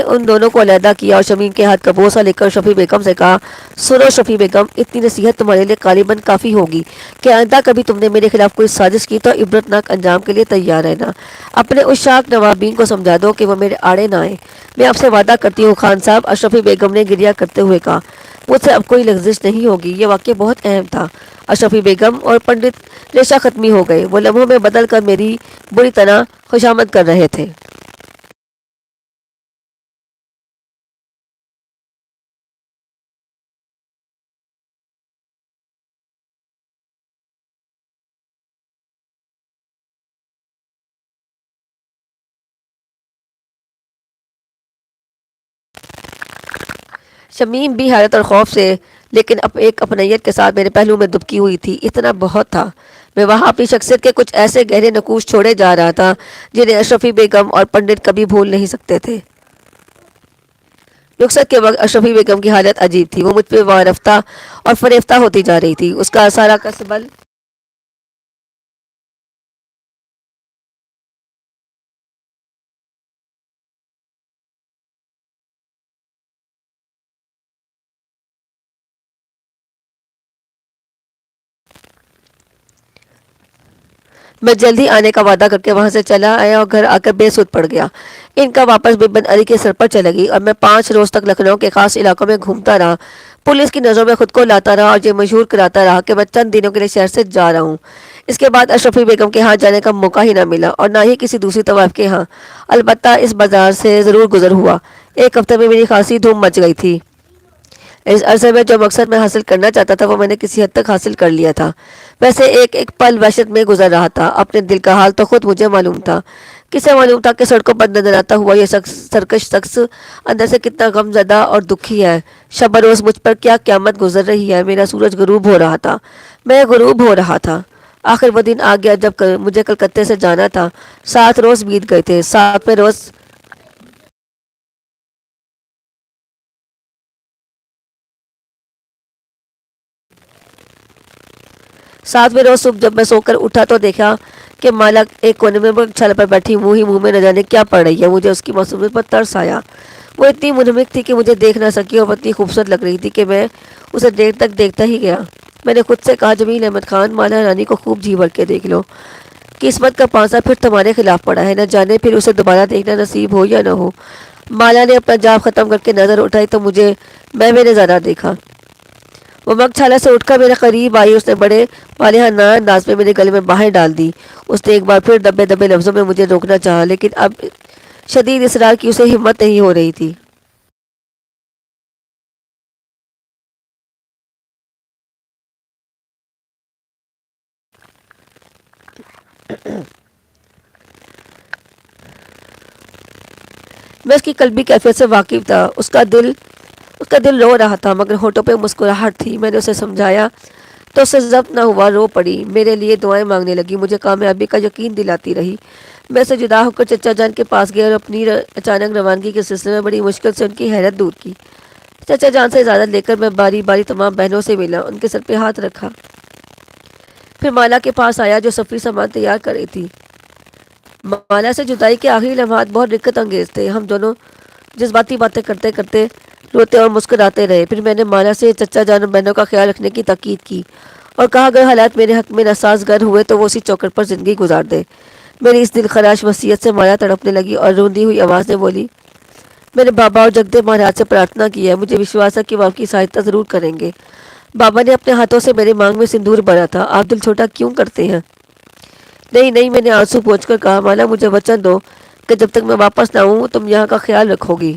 ان دونوں کو علیحدہ کیا اور شمیم کے ہاتھ کا بوسہ لے کر شفیع بیگم سے کہا، سنو شفیع بیگم، اتنی نصیحت تمہارے لیے غالباً کافی ہوگی کہ آئندہ کبھی تم نے میرے خلاف کوئی سازش کی تو عبرتناک انجام کے لیے تیار رہنا۔ اپنے اس شاک نوابین کو سمجھا دو کہ وہ میرے آڑے نہ آئے۔ میں آپ سے وعدہ کرتی ہوں خان صاحب، اشرفی بیگم نے گریہ کرتے ہوئے کہا، مجھ سے اب کوئی لغزش نہیں ہوگی۔ یہ واقعہ بہت اہم تھا۔ اشرفی بیگم اور پنڈت ریشہ ختمی ہو گئے۔ وہ لمحوں میں بدل کر میری بری طرح خوشامد کر رہے تھے۔ شمیم بھی حیرت اور خوف سے لیکن ایک اپنیت کے ساتھ میرے پہلو میں دبکی ہوئی تھی۔ اتنا بہت تھا، میں وہاں اپنی شخصیت کے کچھ ایسے گہرے نقوش چھوڑے جا رہا تھا جنہیں اشرفی بیگم اور پنڈت کبھی بھول نہیں سکتے تھے۔ رخصت کے وقت اشرفی بیگم کی حالت عجیب تھی۔ وہ مجھ پہ وارفتہ اور فریفتہ ہوتی جا رہی تھی۔ اس کا سارا کسبل میں جلدی آنے کا وعدہ کر کے وہاں سے چلا آیا اور گھر آ کر بے سود پڑ گیا۔ ان کا واپس بن علی کے سر پر چلے گی اور میں 5 روز تک لکھنؤ کے خاص علاقوں میں گھومتا رہا، پولیس کی نظروں میں خود کو لاتا رہا اور یہ مشہور کراتا رہا کہ میں چند دنوں کے لیے شہر سے جا رہا ہوں۔ اس کے بعد اشرفی بیگم کے ہاں جانے کا موقع ہی نہ ملا اور نہ ہی کسی دوسری طوائف کے ہاں۔ البتہ اس بازار سے ضرور گزر ہوا۔ ایک ہفتے میں میری خاصی دھوم مچ گئی تھی۔ اس عرصے میں جو مقصد میں حاصل کرنا چاہتا تھا وہ میں نے کسی حد تک حاصل کر لیا تھا۔ ویسے ایک ایک پل وحشت میں گزر رہا تھا۔ اپنے دل کا حال تو خود مجھے معلوم تھا۔ کسے معلوم تھا کہ سڑکوں پر نظر آتا ہوا یہ سرکش شخص اندر سے کتنا غم زدہ اور دکھی ہے۔ شب بروز مجھ پر کیا قیامت گزر رہی ہے۔ میرا سورج غروب ہو رہا تھا، میں غروب ہو رہا تھا۔ آخر وہ دن آ گیا جب مجھے کلکتے سے جانا تھا۔ 7 روز بیت گئے تھے۔ 7ویں روز صبح جب میں سو کر اٹھا تو دیکھا کہ مالا ایک کونے میں چھل پر بیٹھی منہ ہی منہ میں نہ جانے کیا پڑ رہی ہے۔ مجھے اس کی معصومیت پر ترس آیا۔ وہ اتنی منہمک تھی کہ مجھے دیکھ نہ سکی اور وہ اتنی خوبصورت لگ رہی تھی کہ میں اسے دیر تک دیکھتا ہی گیا۔ میں نے خود سے کہا، جمیل احمد خان، مالا رانی کو خوب جی بھر کے دیکھ لو۔ قسمت کا پانسا پھر تمہارے خلاف پڑا ہے، نہ جانے پھر اسے دوبارہ دیکھنا نصیب ہو یا نہ ہو۔ مالا نے اپنا جاب ختم کر کے نظر اٹھائی تو میں نے ذرا دیکھا۔ وہ مگچھالا سے اٹھ کر میرے قریب آئی۔ اس نے بڑے والہانہ انداز میں میرے گلے میں باہیں ڈال دی۔ اس نے ایک بار پھر دبے دبے لفظوں میں مجھے روکنا چاہا، لیکن اب شدید اصرار کی اسے ہمت نہیں ہو رہی تھی۔ میں اس کی قلبی کیفیت سے واقف تھا۔ اس کا دل رو رہا تھا مگر ہونٹوں پہ مسکراہٹ تھی۔ میں نے اسے سمجھایا تو اسے ضبط نہ ہوا، رو پڑی، میرے لیے دعائیں مانگنے لگی، مجھے کامیابی کا یقین دلاتی رہی۔ میں سے جدا ہو کر چچا جان کے پاس گیا اور اپنی اچانک روانگی کے سلسلے میں بڑی مشکل سے ان کی حیرت دور کی۔ چچا جان سے اجازت لے کر میں باری باری تمام بہنوں سے ملا، ان کے سر پہ ہاتھ رکھا، پھر مالا کے پاس آیا جو سفری سامان تیار کر رہی تھی۔ مالا سے جدائی کے آخری لمحات بہت رکت انگیز تھے۔ ہم دونوں جذباتی باتیں کرتے کرتے روتے اور مسکراتے رہے۔ پھر میں نے مالا سے چچا جان اور بہنوں کا خیال رکھنے کی تاکید کی اور کہا اگر حالات میرے حق میں ناسازگار ہوئے تو وہ اسی چوکٹ پر زندگی گزار دے۔ میری اس دل خراش وصیت سے مایا تڑپنے لگی اور روندی ہوئی آواز میں بولی، میرے بابا اور جگدیو مہاراج سے پرارتھنا کی ہے، مجھے وشواس ہے کہ وہ آپ کی سہایتا ضرور کریں گے۔ بابا نے اپنے ہاتھوں سے میرے مانگ میں سندور بھرا تھا۔ آپ دل چھوٹا کیوں کرتے ہیں؟ نہیں نہیں، میں نے آنسو پوچھ کر کہا، مالا مجھے وچن دو کہ جب تک میں واپس نہ آؤں تم یہاں کا خیال رکھو گی۔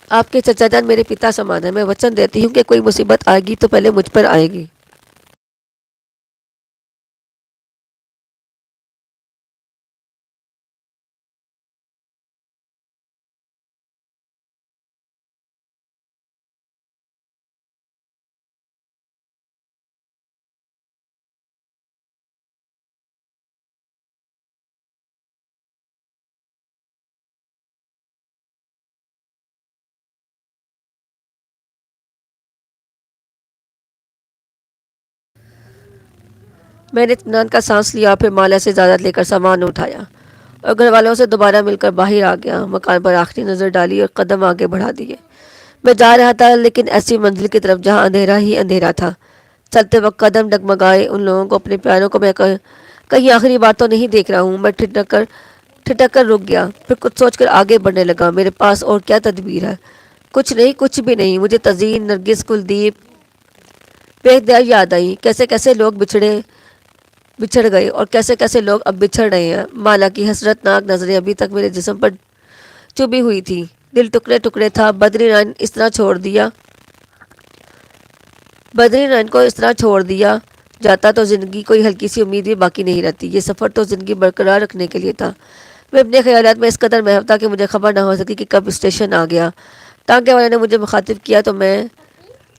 آپ کے چچا جان میرے پتا سمان ہیں، میں وچن دیتی ہوں کہ کوئی مصیبت آئے گی تو پہلے مجھ پر آئے گی۔ میں نے اطمینان کا سانس لیا، پھر مالا سے اجازت لے کر سامان اٹھایا اور گھر والوں سے دوبارہ مل کر باہر آ گیا۔ مکان پر آخری نظر ڈالی اور قدم آگے بڑھا دیے۔ میں جا رہا تھا لیکن ایسی منزل کی طرف جہاں اندھیرا ہی اندھیرا تھا۔ چلتے وقت قدم ڈگمگائے، ان لوگوں کو، اپنے پیاروں کو میں کہیں آخری بار تو نہیں دیکھ رہا ہوں۔ میں ٹھٹک کر رک گیا، پھر کچھ سوچ کر آگے بڑھنے لگا۔ میرے پاس اور کیا تدبیر ہے؟ کچھ نہیں، کچھ بھی نہیں۔ مجھے تزین، نرگس، کلدیپ بے اختیار یاد آئی۔ کیسے کیسے لوگ بچھڑ گئے اور کیسے کیسے لوگ اب بچھڑ رہے ہیں۔ مالا کی حسرت ناک نظریں ابھی تک میرے جسم پر چبھی ہوئی تھی۔ دل ٹکڑے ٹکڑے تھا۔ بدری نائن کو اس طرح چھوڑ دیا جاتا تو زندگی کوئی ہلکی سی امید بھی باقی نہیں رہتی۔ یہ سفر تو زندگی برقرار رکھنے کے لیے تھا۔ میں اپنے خیالات میں اس قدر محو تھا کہ مجھے خبر نہ ہو سکی کہ کب اسٹیشن آ گیا۔ ٹانکے والے نے مجھے مخاطب کیا تو میں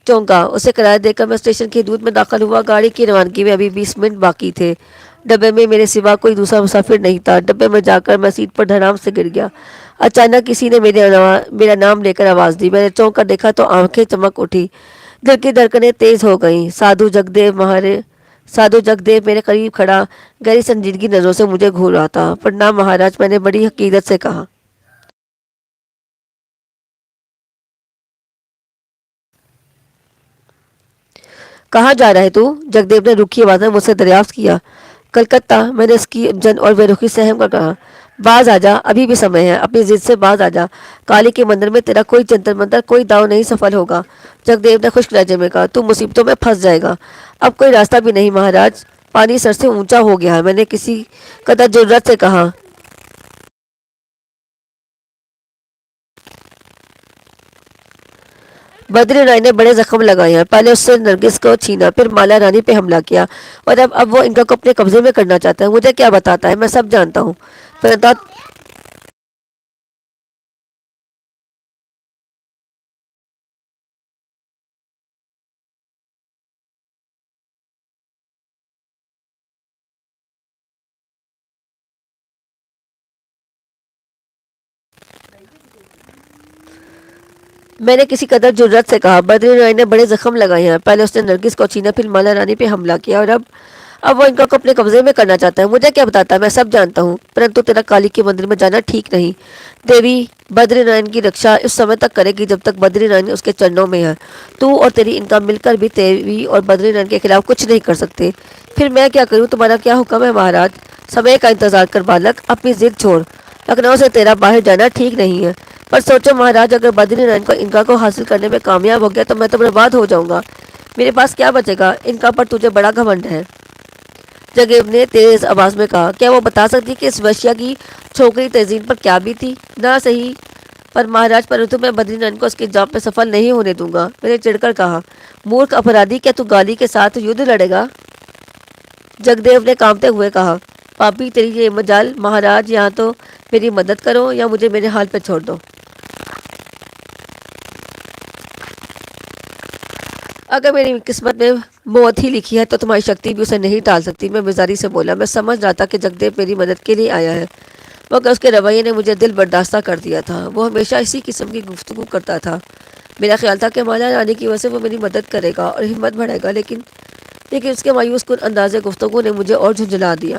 چونکا۔ اسے کرایہ دے کر میں اسٹیشن کی حدود میں داخل ہوا۔ گاڑی کی روانگی میں ابھی 20 منٹ باقی تھے۔ ڈبے میں میرے سوا کوئی دوسرا مسافر نہیں تھا۔ ڈبے میں جا کر میں سیٹ پر دھڑام سے گر گیا۔ اچانک کسی نے میرا نام لے کر آواز دی۔ میں نے چونک کر دیکھا تو آنکھیں چمک اٹھی، دل کی دھڑکنیں تیز ہو گئیں۔ سادھو جگدیو میرے قریب کھڑا گہری سنجیدگی نظروں سے مجھے گھور رہا تھا۔ پرنام مہاراج، میں نے بڑی حقیقت سے کہا۔ کہاں جا رہا ہے تو؟ جگدیو نے روکھی آواز میں مجھ سے دریافت کیا۔ کلکتہ، میں نے اس کی جن اور بے رخی سہم کر کہا۔ باز آ جا، ابھی بھی سمے ہے، اپنی ضد سے باز آ جا۔ کالی کے مندر میں تیرا کوئی جنتر منتر، کوئی داؤ نہیں سفل ہوگا۔ جگدیو نے خشک لہجے میں کہا، تو مصیبتوں میں پھنس جائے گا۔ اب کوئی راستہ بھی نہیں مہاراج، پانی سر سے اونچا ہو گیا ہے۔ میں نے کسی قدر جرات سے کہا۔ بدری رائے نے بڑے زخم لگائے ہیں۔ پہلے اس سے نرگس کو چھینا، پھر مالا رانی پہ حملہ کیا اور اب وہ ان کو اپنے قبضے میں کرنا چاہتا ہے۔ مجھے کیا بتاتا ہے؟ میں سب جانتا ہوں۔ میں نے کسی قدر جرات سے کہا۔ بدری رائے نے بڑے زخم لگائے ہیں۔ پہلے اس نے نرگس کو چھینا، پھر مالا رانی پہ حملہ کیا اور اب وہ ان کو اپنے قبضے میں کرنا چاہتا ہے۔ مجھے کیا بتاتا ہے؟ میں سب جانتا ہوں، پرنتو تیرا کالی کے مندر میں جانا ٹھیک نہیں۔ دیوی بدری نائن کی رکشا اس سمے تک کرے گی جب تک بدری نائن اس کے چرنوں میں ہے۔ تو اور تیری انکم مل کر بھی دیوی اور بدری نائن کے خلاف کچھ نہیں کر سکتے۔ پھر میں کیا کروں؟ تمہارا کیا حکم ہے مہاراج؟ سمے کا انتظار کر بالک، اپنی ضد چھوڑ۔ لکھنؤ سے تیرا باہر جانا ٹھیک نہیں ہے۔ پر سوچو مہاراج، اگر بدری نائن کو انکا کو حاصل کرنے میں کامیاب ہو گیا تو میں تو برباد ہو جاؤں گا۔ میرے پاس کیا بچے گا؟ انکا پر تجھے بڑا گھمنڈ ہے، جگدیو نے تیز آواز میں کہا۔ کیا وہ بتا سکتی کہ اس ویشیا کی چھوکری تزین پر کیا بھی تھی؟ نہ صحیح پر مہاراج، پرنتو میں بدری نائن کو اس کے جام میں سفل نہیں ہونے دوں گا۔ میں نے چڑھ کر کہا۔ مورکھ اپرادھی، کیا تو گالی کے ساتھ یدھ لڑے گا؟ جگدیو نے کانپتے ہوئے کہا۔ پاپی، تیری یہ مجال مہاراج، یہاں تو میری مدد کرو یا مجھے میرے حال پہ چھوڑ دو۔ اگر میری قسمت میں موت ہی لکھی ہے تو تمہاری شکتی بھی اسے نہیں ٹال سکتی۔ میں بیزاری سے بولا۔ میں سمجھ رہا تھا کہ جگدیو میری مدد کے لیے آیا ہے، مگر اس کے رویے نے مجھے دل برداشتہ کر دیا تھا۔ وہ ہمیشہ اسی قسم کی گفتگو کرتا تھا۔ میرا خیال تھا کہ مالا رانی کی وجہ سے وہ میری مدد کرے گا اور ہمت بڑھائے گا، لیکن اس کے مایوس کن انداز گفتگو نے مجھے اور جھنجھلا دیا۔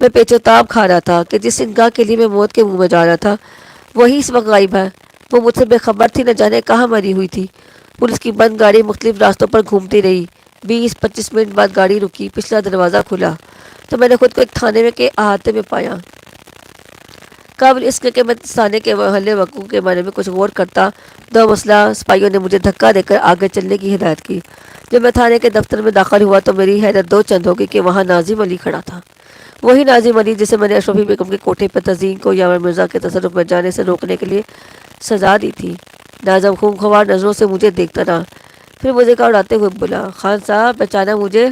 میں پیچوتاب کھا رہا تھا کہ جس نگاہ کے لیے میں موت کے منہ میں جا رہا تھا وہی اس وقت غائب ہے۔ وہ مجھ سے بے خبر تھی، نہ جانے کہاں مری ہوئی تھی۔ پولیس کی بند گاڑی مختلف راستوں پر گھومتی رہی۔ 20-25 منٹ بعد گاڑی رکی، پچھلا دروازہ کھلا تو میں نے خود کو ایک تھانے میں کے احاطے میں پایا۔ قبل اس کے کہ میں تھانے کے محلے وقوع کے بارے میں کچھ غور کرتا، دو مسلح سپاہیوں نے مجھے دھکا دے کر آگے چلنے کی ہدایت کی۔ جب میں تھانے کے دفتر میں داخل ہوا تو میری حیرت دو چند ہو گئی کہ وہاں ناظم علی کھڑا تھا۔ وہی ناظم علی جسے میں نے اشرفی بیگم کے کوٹھے پر تزئین کو یاور مرزا کے تصرف میں جانے سے روکنے کے لیے سزا دی تھی۔ ناظم خونخوار نظروں سے مجھے دیکھتا رہا، پھر مجھے کا اڑاتے ہوئے بولا، خان صاحب پہچانا مجھے؟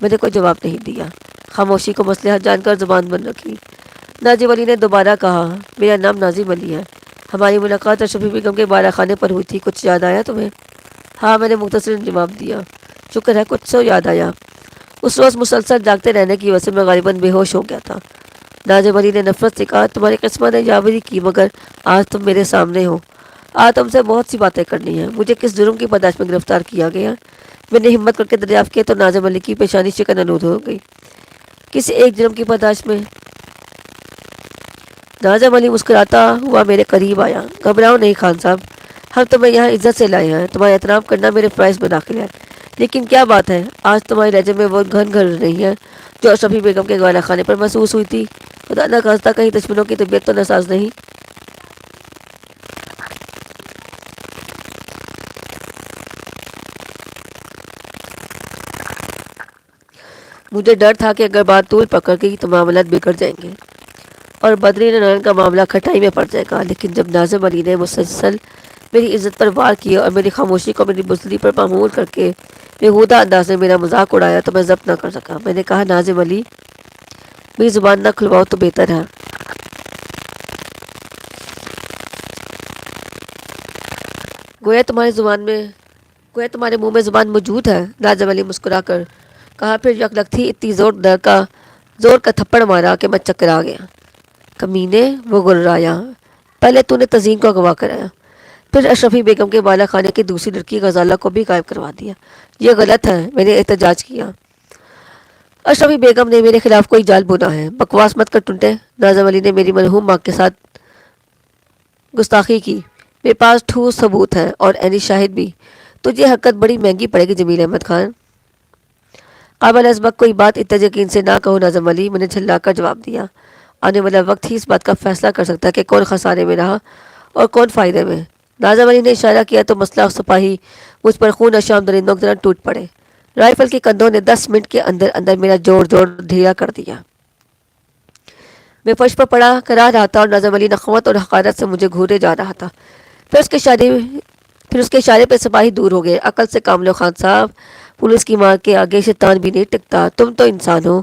میں نے کوئی جواب نہیں دیا، خاموشی کو مصلحت جان کر زبان بند رکھی۔ ناظم علی نے دوبارہ کہا، میرا نام ناظم علی ہے، ہماری ملاقات اشرفی بیگم کے بالا خانے پر ہوئی تھی، کچھ یاد آیا تمہیں؟ ہاں، میں نے مختصراً جواب دیا، شکر ہے کچھ سو یاد آیا۔ اس روز مسلسل جاگتے رہنے کی وجہ سے میں غالباً بے ہوش ہو گیا تھا۔ ناظم علی نے نفرت سے کہا، تمہاری قسمت نے یاوری کی مگر آج تم میرے سامنے ہو۔ آج تم سے بہت سی باتیں کرنی ہیں۔ مجھے کس جرم کی پاداش میں گرفتار کیا گیا؟ میں نے ہمت کر کے دریافت کیا تو ناظم علی کی پیشانی شکن آلود ہو گئی۔ کسی ایک جرم کی پاداش میں؟ ناظم علی مسکراتا ہوا میرے قریب آیا، گھبراؤ نہیں خان صاحب، ہم تمہیں یہاں عزت سے لائے ہیں، تمہارا احترام کرنا میرے فرائض میں داخل ہے۔ لیکن کیا بات ہے، آج تمہارے لہجے میں وہ گھن گھر نہیں ہے جو اشرفی بیگم کے گوالا خانے پر محسوس ہوئی تھی؟ خدا نہ خواستہ کہیں دشمنوں کی طبیعت تو ناساز نہیں؟ مجھے ڈر تھا کہ اگر بات طول پکڑ گئی تو معاملات بگڑ جائیں گے اور بدری نرائن کا معاملہ کھٹائی میں پڑ جائے گا، لیکن جب ناظم علی نے مسلسل میری عزت پر وار کیا اور میری خاموشی کو میری بزدلی پر معمول کر کے بےہودہ انداز میں میرا مذاق اڑایا تو میں ضبط نہ کر سکا۔ میں نے کہا، ناظم علی، میری زبان نہ کھلواؤ تو بہتر ہے۔ گویا تمہارے منہ میں زبان موجود ہے، ناظم علی مسکرا کر کہا، پھر یکلختی اتنی زور کا تھپڑ مارا کہ میں چکرا گیا۔ کمینے، وہ گررایا، پہلے تو نے تزئین کو اغوا کرایا، پھر اشرفی بیگم کے بالا خانے کی دوسری لڑکی غزالہ کو بھی غائب کروا دیا۔ یہ غلط ہے، میں نے احتجاج کیا۔ اشرفی بیگم نے میرے خلاف کوئی جال بنا ہے، بکواس مت کر ٹنٹے۔ ناظم علی نے میری مرحوم ماں کے ساتھ گستاخی کی، میرے پاس ٹھوس ثبوت ہیں اور عینی شاہد بھی۔ تجھے حرکت بڑی مہنگی پڑے گی جمیل احمد خان۔ قابل ازبک کوئی بات اتنا یقین سے نہ کہو ناظم علی، میں نے جھلا کر جواب دیا۔ آنے والا وقت ہی اس بات کا فیصلہ کر سکتا ہے کہ کون خسارے میں رہا اور کون فائدے میں۔ ناظم علی نے اشارہ کیا تو مسلح سپاہی مجھ پر خون اشام درندوں کی طرح ٹوٹ پڑے۔ رائفل کے کندھوں نے 10 منٹ کے اندر اندر میرا جوڑ ڈھیلا کر دیا۔ میں فرش پر پڑا کرا رہا تھا اور ناظم علی نخوت اور حقارت سے مجھے گھورے جا رہا تھا۔ پھر اس کے اشارے پہ سپاہی دور ہو گئے۔ عقل سے کام لو خان صاحب، پولیس کی ماں کے آگے شیطان بھی نہیں ٹکتا، تم تو انسان ہو۔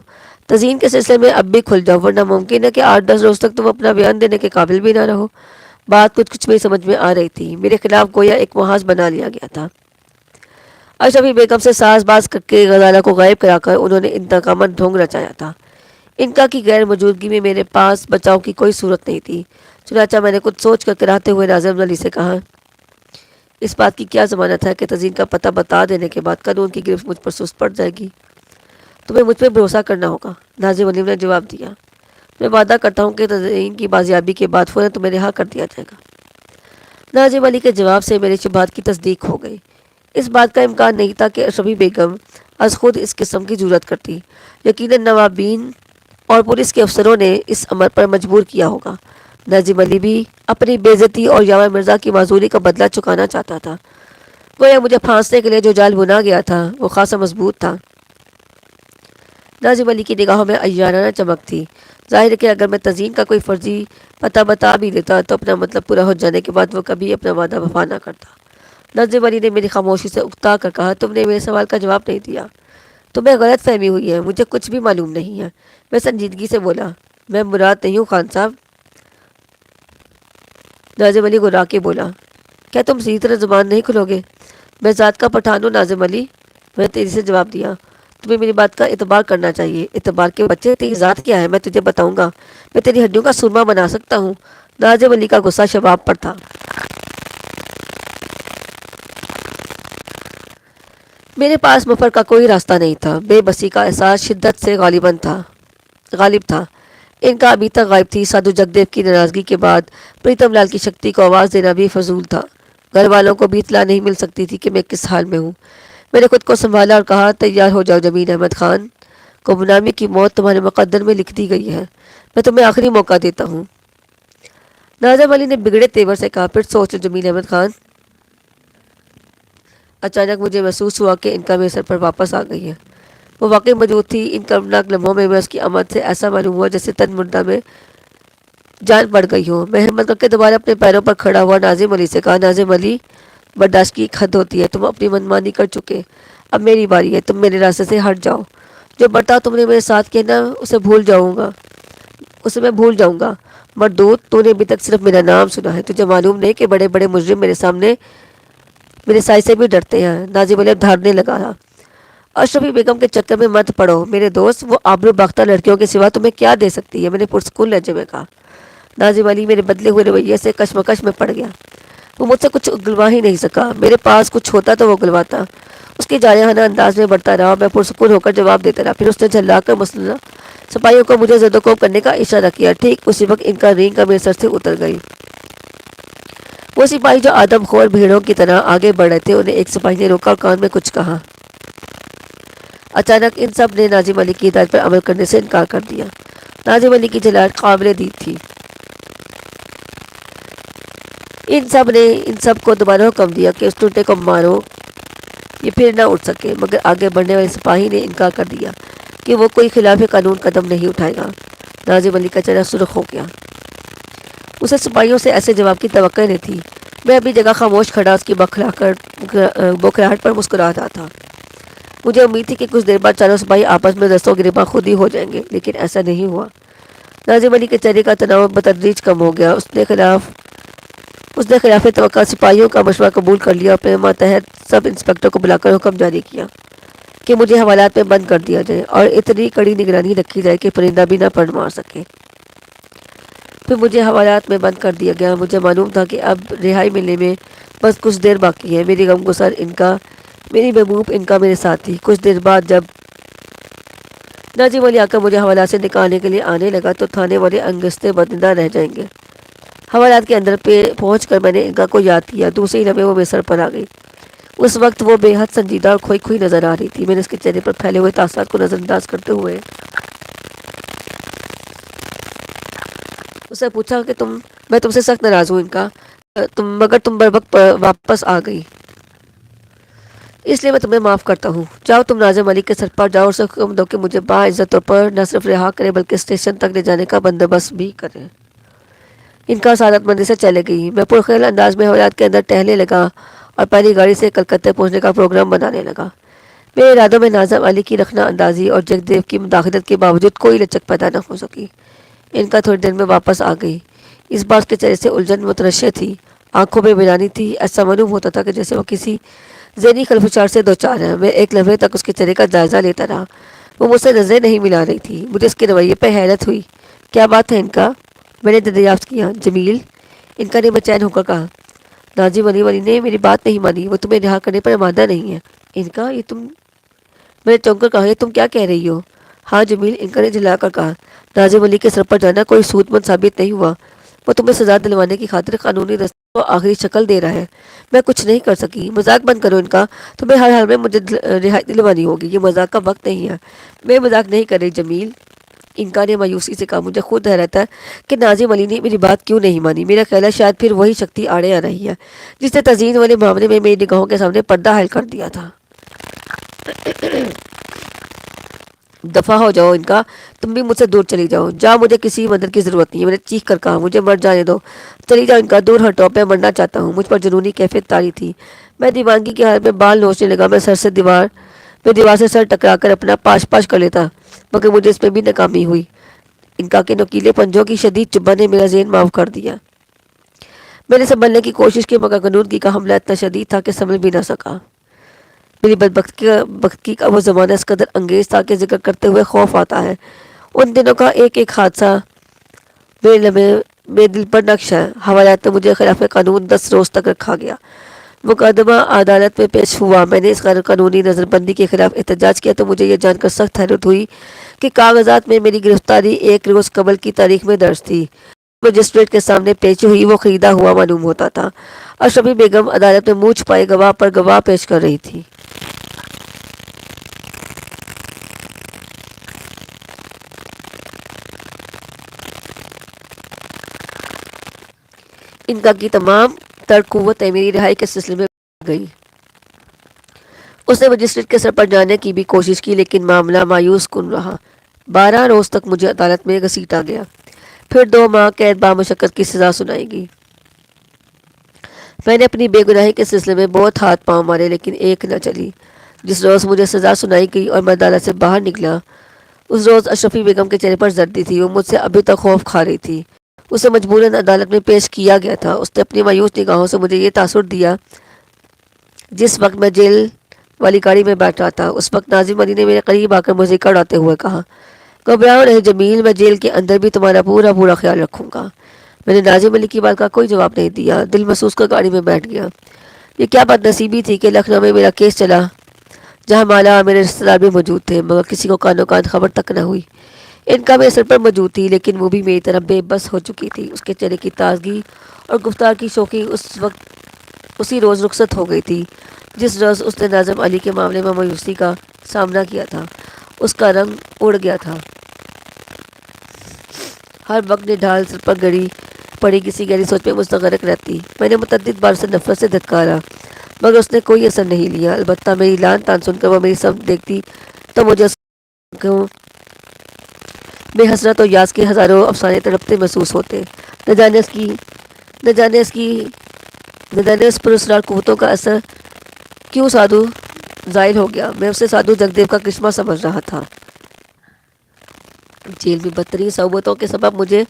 تزئین کے سلسلے میں اب بھی کھل جاؤ، ورنہ ممکن ہے کہ 8-10 روز تک تم اپنا بیان دینے کے قابل بھی نہ رہو۔ بات کچھ بھی سمجھ میں آ رہی تھی، میرے خلاف گویا ایک محاذ بنا لیا گیا تھا۔ اشرفی بیگم سے ساز باز کر کے غزالہ کو غائب کرا کر انہوں نے انتقاماً ڈھونگ رچایا تھا۔ انکا کی غیر موجودگی میں میرے پاس بچاؤ کی کوئی صورت نہیں تھی، چنانچہ میں نے کچھ سوچ کر کراتے ہوئے ناظم علی سے کہا، اس بات کی کیا ضمانت ہے کہ تزئین کا پتہ بتا دینے کے بعد قانون کی گرفت مجھ پر سست پڑ جائے گی؟ تمہیں مجھ پہ بھروسہ کرنا ہوگا، ناظم علی نے جواب دیا۔ میں وعدہ کرتا ہوں کہ تزئین کی بازیابی کے بعد فوراً تمہیں رہا کر دیا جائے گا۔ ناظم علی کے جواب سے میرے شبہات کی تصدیق ہو گئی۔ اس بات کا امکان نہیں تھا کہ اشرفی بیگم از خود اس قسم کی جرات کرتی۔ یقیناً نوابین اور پولیس کے افسروں نے اس امر پر مجبور کیا ہوگا۔ ناظم علی بھی اپنی بے عزتی اور یاور مرزا کی معذوری کا بدلہ چکانا چاہتا تھا۔ گویا مجھے پھانسنے کے لیے جو جال بنا گیا تھا وہ خاصا مضبوط تھا۔ ناظم علی کی نگاہوں میں عیارانہ چمک تھی۔ ظاہر ہے کہ اگر میں تزئین کا کوئی فرضی پتہ بتا بھی دیتا تو اپنا مطلب پورا ہو جانے کے بعد وہ کبھی اپنا وعدہ وفا نہ کرتا۔ ناظم علی نے میری خاموشی سے اکتا کر کہا، تم نے میرے سوال کا جواب نہیں دیا۔ تمہیں غلط فہمی ہوئی ہے، مجھے کچھ بھی معلوم نہیں ہے۔ میں سنجیدگی سے بولا، میں مراد نہیں ہوں خان صاحب۔ ناظم علی گرا کے بولا، کیا تم صحیح طرح زبان نہیں کھلو گے؟ میں ذات کا پٹھان ہوں ناظم علی، میں نے تیزی سے جواب دیا۔ تمہیں میری بات کا اعتبار کرنا چاہیے۔ اعتبار کے بچے، تیری ذات کیا ہے میں تجھے بتاؤں گا، میں تیری ہڈیوں کا سرما بنا سکتا ہوں۔ ناظم علی کا غصہ شباب پر تھا۔ میرے پاس مفر کا کوئی راستہ نہیں تھا، بے بسی کا احساس شدت سے غالباً تھا۔ غالب تھا۔ ان کا ابھی تک غائب تھی۔ سادھو جگدیو کی ناراضگی کے بعد پریتم لال کی شکتی کو آواز دینا بھی فضول تھا۔ گھر والوں کو بھی اطلاع نہیں مل سکتی تھی کہ میں کس حال میں ہوں۔ میں نے خود کو سنبھالا اور کہا، تیار ہو جاؤ جمیل احمد خان، گمنامی کی موت تمہارے مقدر میں لکھ دی گئی ہے۔ میں تمہیں آخری موقع دیتا ہوں۔ ناظم علی نے بگڑے تیور سے کہا، پھر سوچ جمیل احمد خان۔ اچانک مجھے محسوس ہوا کہ ان کا میرے سر پر واپس آ گئی ہے۔ وہ واقعی موجود تھی۔ ان کربناک لمحوں میں اس کی آمد سے ایسا معلوم ہوا جیسے تن مردہ میں جان پڑ گئی ہو۔ میں ہمت کر کے دوبارہ اپنے پیروں پر کھڑا ہوا ناظم علی سے کہا، ناظم علی، برداشت کی ایک حد ہوتی ہے۔ تم اپنی منمانی کر چکے، اب میری باری ہے۔ تم میرے راستے سے ہٹ جاؤ۔ جو برتاؤ تم نے میرے ساتھ کیا نا، اسے میں بھول جاؤں گا۔ مردود، تو نے ابھی تک صرف میرا نام سنا ہے۔ تجھے معلوم نہیں کہ بڑے بڑے مجرم میرے سامنے میرے سائے سے بھی ڈرتے ہیں۔ ناظم علی اب دھاڑنے لگا تھا۔ اشرفی بیگم کے چکر میں مت پڑو میرے دوست، وہ آبرو باختہ لڑکیوں کے سوا تمہیں کیا دے سکتی ہے؟ میں نے پرسکون لہجے میں کہا۔ ناظم علی میرے بدلے ہوئے رویے سے کشمکش میں پڑ گیا۔ وہ مجھ سے کچھ اگلوا ہی نہیں سکا۔ میرے پاس کچھ ہوتا تو وہ اگلواتا۔ اس کے جارحانہ انداز میں بڑھتا رہا اور میں پرسکون ہو کر جواب دیتا رہا۔ پھر اس نے جھلا کر مسلح سپاہیوں کو مجھے زد و کوب کرنے کا اشارہ کیا۔ ٹھیک اسی وقت ان کا رینگ کا میرے سر سے اتر گئی۔ وہ سپاہی جو آدم خور بھیڑوں کی طرح آگے بڑھ رہے تھے، انہیں ایک سپاہی نے روکا اور کان میں کچھ کہا۔ اچانک ان سب نے ناظم علی کی ہدایت پر عمل کرنے سے انکار کر دیا۔ ناظم علی کی جھلاٹ قابل دید تھی۔ ان سب نے ان سب کو دوبارہ حکم دیا کہ اس ٹوٹے کو مارو، یہ پھر نہ اٹھ سکے، مگر آگے بڑھنے والے سپاہی نے انکار کر دیا کہ وہ کوئی خلاف قانون قدم نہیں اٹھائے گا۔ ناظم علی کا چہرہ سرخ ہو گیا۔ اسے سپاہیوں سے ایسے جواب کی توقع نہیں تھی۔ میں ابھی جگہ خاموش کھڑا اس کی بوکھلاہٹ پر مسکرا رہا تھا۔ مجھے امید تھی کہ کچھ دیر بعد چاروں سپاہی آپس میں دستوں گریباں خود ہی ہو جائیں گے، لیکن ایسا نہیں ہوا۔ ناظم علی کے چہرے کا تناؤ بتدریج کم ہو گیا۔ اس نے خلاف توقع سپاہیوں کا مشورہ قبول کر لیا اور اپنے ماتحت سب انسپکٹر کو بلا کر حکم جاری کیا کہ مجھے حوالات میں بند کر دیا جائے اور اتنی کڑی نگرانی رکھی جائے کہ پرندہ بھی نہ پڑ مار سکے۔ پھر مجھے حوالات میں بند کر دیا گیا۔ مجھے معلوم تھا کہ اب رہائی ملنے میں بس کچھ دیر باقی ہے۔ میری غمگسار میری محبوب ان کا میرے ساتھ تھی۔ کچھ دیر بعد جب ناظم علی آ کر مجھے حوالات سے نکالنے کے لیے آنے لگا تو تھانے والے انگشتے بدندہ رہ جائیں گے۔ حوالات کے اندر پہنچ کر میں نے ان کا کو یاد کیا۔ دوسری لمحے وہ میرے سر پر آ گئی۔ اس وقت وہ بے حد سنجیدہ اور کھوئی کھوئی نظر آ رہی تھی۔ میں نے اس کے چہرے پر پھیلے ہوئے تاثرات کو نظر انداز کرتے ہوئے اس سے پوچھا کہ میں تم سے سخت ناراض ہوں ان کا، مگر تم بر وقت واپس آ گئی، اس لیے میں تمہیں معاف کرتا ہوں۔ جاؤ تم ناظم علی کے سر پر جاؤ اور اسے حکم دو کہ مجھے باعزت طور پر نہ صرف رہا کرے بلکہ اسٹیشن تک لے جانے کا بندوبست بھی کرے۔ ان کا سعادت مندی سے چلے گئی۔ میں پرخیل انداز میں حوالات کے اندر ٹہلنے لگا اور پہلی گاڑی سے کلکتہ پہنچنے کا پروگرام بنانے لگا۔ میرے ارادوں میں ناظم علی کی رخنہ اندازی اور جگدیو کی مداخلت کے باوجود کوئی لچک پیدا نہ ہو سکی۔ ان کا تھوڑی دیر میں واپس آ گئی۔ اس بار کے چہرے سے الجھن مترشح تھی، آنکھوں میں ویرانی تھی۔ ایسا معلوم ہوتا تھا کہ جیسے وہ کسی ذہنی خلفشار سے دوچار ہے۔ میں ایک لمحے تک اس کے چہرے کا جائزہ لیتا رہا۔ وہ مجھ سے نظریں نہیں ملا رہی تھی۔ مجھے اس کے رویے پہ حیرت ہوئی۔ کیا بات ہے ان کا؟ میں نے دریافت کیا۔ جمیل، ان کا نے بے-چین ہو کر کہا۔ ناظم علی نے میری بات نہیں مانی۔ وہ تمہیں رہا کرنے پر آمادہ نہیں ہے۔ ان کا میں نے چونک کر کہا، یہ تم کیا کہہ رہی ہو؟ ہاں جمیل، ان کا نے جھلا کر کہا۔ ناظم علی کے سر پر جانا کوئی سود مند ثابت نہیں ہوا۔ وہ تمہیں سزا دلوانے کی خاطر قانونی رستے کو آخری شکل دے رہا ہے۔ میں کچھ نہیں کر سکی۔ مذاق بند کرو ان کا۔ تمہیں ہر حال میں مجھے رہائی دلوانی ہوگی۔ یہ مذاق کا وقت نہیں ہے۔ میں مذاق نہیں کر رہی جمیل، ان کا نے مایوسی سے کہا۔ مجھے خود حیرت ہے کہ ناظم علی نے میری بات کیوں نہیں مانی۔ میرا خیال ہے شاید پھر وہی شکتی آڑے آ رہی ہے جس نے تزئین والے معاملے میں میری نگاہوں کے سامنے پردہ حائل کر دیا تھا۔ دفع ہو جاؤ ان کا، تم بھی مجھ سے دور چلی جاؤ۔ جاؤ، مجھے کسی مدد کی ضرورت نہیں ہے۔ میں نے چیخ کر کہا، مجھے مر جانے دو۔ چلی جاؤ ان کا، دور ہٹو، میں مرنا چاہتا ہوں۔ مجھ پر جنونی کیفیت طاری تھی۔ میں دیوانگی کی حالت میں بال نوچنے لگا۔ میں دیوار سے سر ٹکرا کر اپنا پاش پاش کر لیتا، مگر مجھے اس میں بھی ناکامی ہوئی۔ ان کا کے نوکیلے پنجوں کی شدید چبھن نے میرا ذہن معاف کر دیا۔ میں نے سنبھلنے کی کوشش کی، مگر قانونگی کا حملہ اتنا شدید تھا کہ سنبھل بھی نہ سکا۔ میری بدبختی کا وہ زمانہ اس قدر انگیز تھا کہ ذکر کرتے ہوئے خوف آتا ہے۔ ان دنوں کا ایک ایک حادثہ میرے دل پر نقش ہے۔ حوالات میں مجھے خلاف قانون 10 روز تک رکھا گیا۔ مقدمہ عدالت میں پیش ہوا۔ میں نے اس غیر قانونی نظر بندی کے خلاف احتجاج کیا تو مجھے یہ جان کر سخت حیرت ہوئی کہ کاغذات میں میری گرفتاری ایک روز قبل کی تاریخ میں درج تھی۔ مجسٹریٹ کے سامنے پیش ہوئی وہ خریدا ہوا معلوم ہوتا تھا۔ اشرفی بیگم عدالت میں منہ چھپائے گواہ پر گواہ پیش کر رہی تھی۔ ان کا کی تمام تر قوتیں میری رہائی کے سلسلے میں گئی۔ اس نے مجسٹریٹ کے سر پر جانے کی بھی کوشش کی لیکن معاملہ مایوس کن رہا۔ 12 روز تک مجھے عدالت میں گھسیٹا گیا، پھر 2 ماہ قید بامشقت کی سزا سنائی گئی۔ میں نے اپنی بے گناہی کے سلسلے میں بہت ہاتھ پاؤں مارے لیکن ایک نہ چلی۔ جس روز مجھے سزا سنائی گئی اور میں عدالت سے باہر نکلا، اس روز اشرفی بیگم کے چہرے پر زردی تھی۔ وہ مجھ سے ابھی تک خوف کھا رہی تھی۔ اسے مجبوراً عدالت میں پیش کیا گیا تھا۔ اس نے اپنی مایوس نگاہوں سے مجھے یہ تاثر دیا۔ جس وقت میں جیل والی گاڑی میں بیٹھ رہا تھا اس وقت ناظم علی نے میرے قریب آ کر مجھے اڑاتے ہوئے کہا، گھبراؤ نہیں جمیل، میں جیل کے اندر بھی تمہارا پورا خیال رکھوں گا۔ میں نے ناظم علی کی بات کا کوئی جواب نہیں دیا، دل محسوس کر گاڑی میں بیٹھ گیا۔ یہ کیا بد نصیبی تھی کہ لکھنؤ میں میرا کیس چلا جہاں مالا اور میرے رشتہ دار بھی موجود تھے، مگر کسی کو کانوں کان خبر تک نہ ہوئی۔ ان کا میرے سر پر موجود تھی لیکن وہ بھی میری طرح بے بس ہو چکی تھی۔ اس کے چہرے کی تازگی اور گفتار کی شوخی اسی روز رخصت ہو گئی تھی جس روز اس نے ناظم علی کے معاملے میں مایوسی کا سامنا کیا تھا۔ اس کا رنگ اڑ گیا تھا۔ ہر وقت نڈھال سر پر گڑی پڑی کسی گہری سوچ میں مستغرق رہتی۔ میں نے متعدد بار سے نفرت سے دھتکارا مگر اس نے کوئی اثر نہیں لیا۔ البتہ میری لان تان سن کر وہ میری سمت دیکھتی تو مجھے بے حسرت و یاس کے ہزاروں افسانے تڑپتے محسوس ہوتے۔ نہ جانے اس پراسرار قوتوں کا اثر کیوں سادھو زائل ہو گیا۔ میں اسے سادھو جگدیو کا کرشمہ سمجھ رہا تھا۔ جیل میں بدترین صحبتوں کے سبب مجھے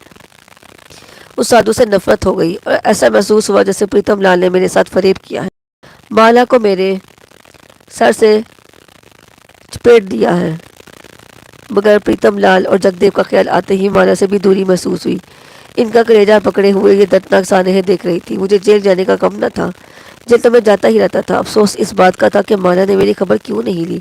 اس سادھو سے نفرت ہو گئی اور ایسا محسوس ہوا جیسے پریتم لال نے میرے ساتھ فریب کیا ہے، مالا کو میرے سر سے چپیٹ دیا ہے۔ مگر پریتم لال اور جگدیو کا خیال آتے ہی مالا سے بھی دوری محسوس ہوئی۔ ان کا کلیجہ پکڑے ہوئے یہ دردناک سانحے دیکھ رہی تھی۔ مجھے جیل جانے کا غم نہ تھا، جیل تو میں جاتا ہی رہتا تھا۔ افسوس اس بات کا تھا کہ مالا نے میری خبر کیوں نہیں لی۔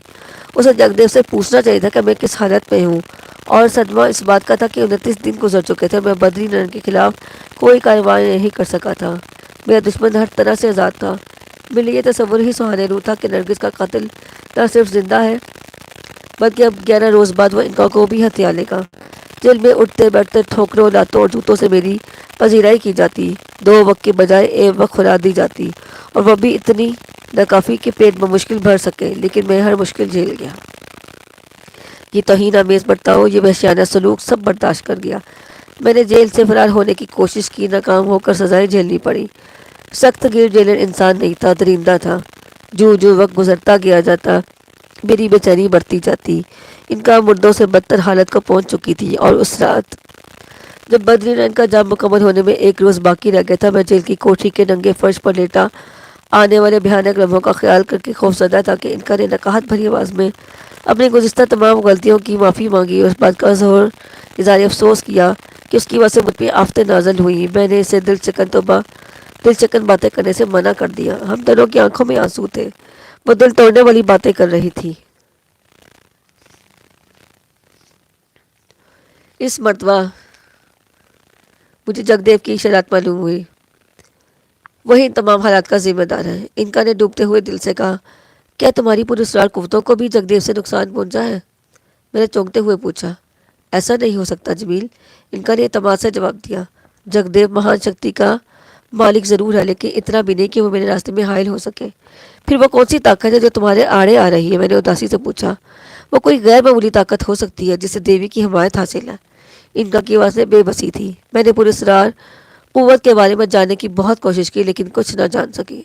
اسے جگدیو سے پوچھنا چاہیے تھا کہ میں کس حالت میں ہوں، اور صدمہ اس بات کا تھا کہ 29 دن گزر چکے تھے، میں بدری نرن کے خلاف کوئی کارروائی نہیں کر سکا تھا۔ میرا دشمن ہر طرح سے آزاد تھا۔ میرے لیے تصور ہی سہانے رو تھا کہ نرگس کا قاتل نہ صرف زندہ ہے بلکہ اب 11 روز بعد وہ انکا کو بھی ہتھیا لے گا۔ جیل میں اٹھتے بیٹھتے ٹھوکروں، لاتوں اور جوتوں سے میری پذیرائی کی جاتی، 2 وقت کے بجائے 1 وقت خوراک دی جاتی، اور وہ بھی اتنی ناکافی کہ پیٹ بمشکل بھر سکے، لیکن میں ہر مشکل جھیل گیا۔ یہ توہین آمیز برتاؤ، یہ وحشیانہ سلوک سب برداشت کر گیا۔ میں نے جیل سے فرار ہونے کی کوشش کی، ناکام ہو کر سزائیں جھیلنی پڑی۔ سخت گیر جیلر انسان نہیں تھا، درندہ تھا۔ جو وقت گزرتا گیا جاتا میری بے چینی بڑھتی جاتی۔ ان کا مردوں سے بدتر حالت کو پہنچ چکی تھی، اور اس رات جب بدری نرن کا جام مکمل ہونے میں 1 روز باقی رہ گیا تھا، میں جیل کی کوٹھی کے ننگے فرش پر لیٹا آنے والے بھیانک لمحوں کا خیال کر کے خوفزدہ تھا کہ انکا نے نقاہت بھری آواز میں اپنی گزشتہ تمام غلطیوں کی معافی مانگی اور اس بات کا ظہور اظہار افسوس کیا کہ اس کی وجہ سے مجھ پہ آفتیں نازل ہوئیں۔ میں نے اسے دل چکن باتیں کرنے سے منع کر دیا۔ ہم دونوں کی آنکھوں میں آنسو تھے، وہ دل توڑنے والی باتیں کر رہی تھی۔ اس مرتبہ مجھے جگدیو کی شرارت معلوم ہوئی، وہی ان تمام حالات کا ذمہ دار ہے۔ انکا نے ڈوبتے ہوئے دل سے کہا، کیا تمہاری پراسرار قوتوں کو بھی جگدیو سے نقصان پہنچا ہے؟ میں نے چونکتے ہوئے پوچھا۔ ایسا نہیں ہو سکتا جمیل، انکا نے اعتماد سے جواب دیا۔ جگدیو مہان شکتی کا مالک ضرور ہے لیکن اتنا بھی نہیں کہ وہ میرے راستے میں حائل ہو سکے۔ پھر وہ کون سی طاقت ہے جو تمہارے آڑے آ رہی ہے؟ میں نے اداسی سے پوچھا۔ وہ کوئی غیر معمولی طاقت ہو سکتی ہے جسے دیوی کی حمایت حاصل ہے۔ انکا کی آواز میں بے بسی تھی۔ میں نے پراسرار قوت کے بارے میں جاننے کی بہت کوشش کی لیکن کچھ نہ جان سکی۔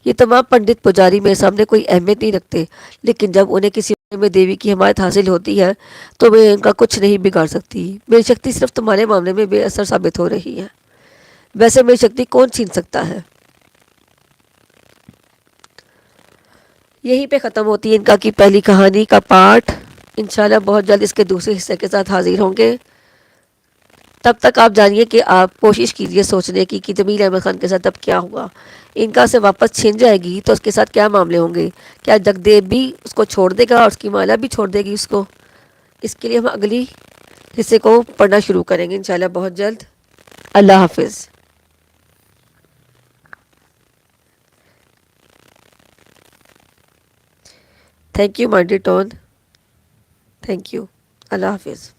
یہ تمام پنڈت پجاری میرے سامنے کوئی اہمیت نہیں رکھتے، لیکن جب انہیں کسی معاملے میں دیوی کی حمایت حاصل ہوتی ہے تو میں ان کا کچھ نہیں بگاڑ سکتی۔ میری شکتی صرف تمہارے معاملے میں بے اثر ثابت ہو رہی ہے۔ ویسے میری شکتی کون چھین سکتا ہے؟ یہیں پہ ختم ہوتی ہے انکا کی پہلی کہانی کا پارٹ۔ انشاءاللہ بہت جلد اس کے دوسرے حصے کے ساتھ حاضر ہوں گے۔ تب تک آپ جانیے کہ آپ کوشش کیجئے سوچنے کی کہ جمیل احمد خان کے ساتھ اب کیا ہوا. انکا سے واپس چھن جائے گی تو اس کے ساتھ کیا معاملے ہوں گے؟ کیا جگدیو بھی اس کو چھوڑ دے گا اور اس کی مالا بھی چھوڑ دے گی اس کو؟ اس کے لیے ہم اگلی حصے کو پڑھنا شروع کریں گے انشاءاللہ بہت جلد. اللہ حافظ. تھینک یو مائنڈی ٹون. Thank you. اللہ حافظ.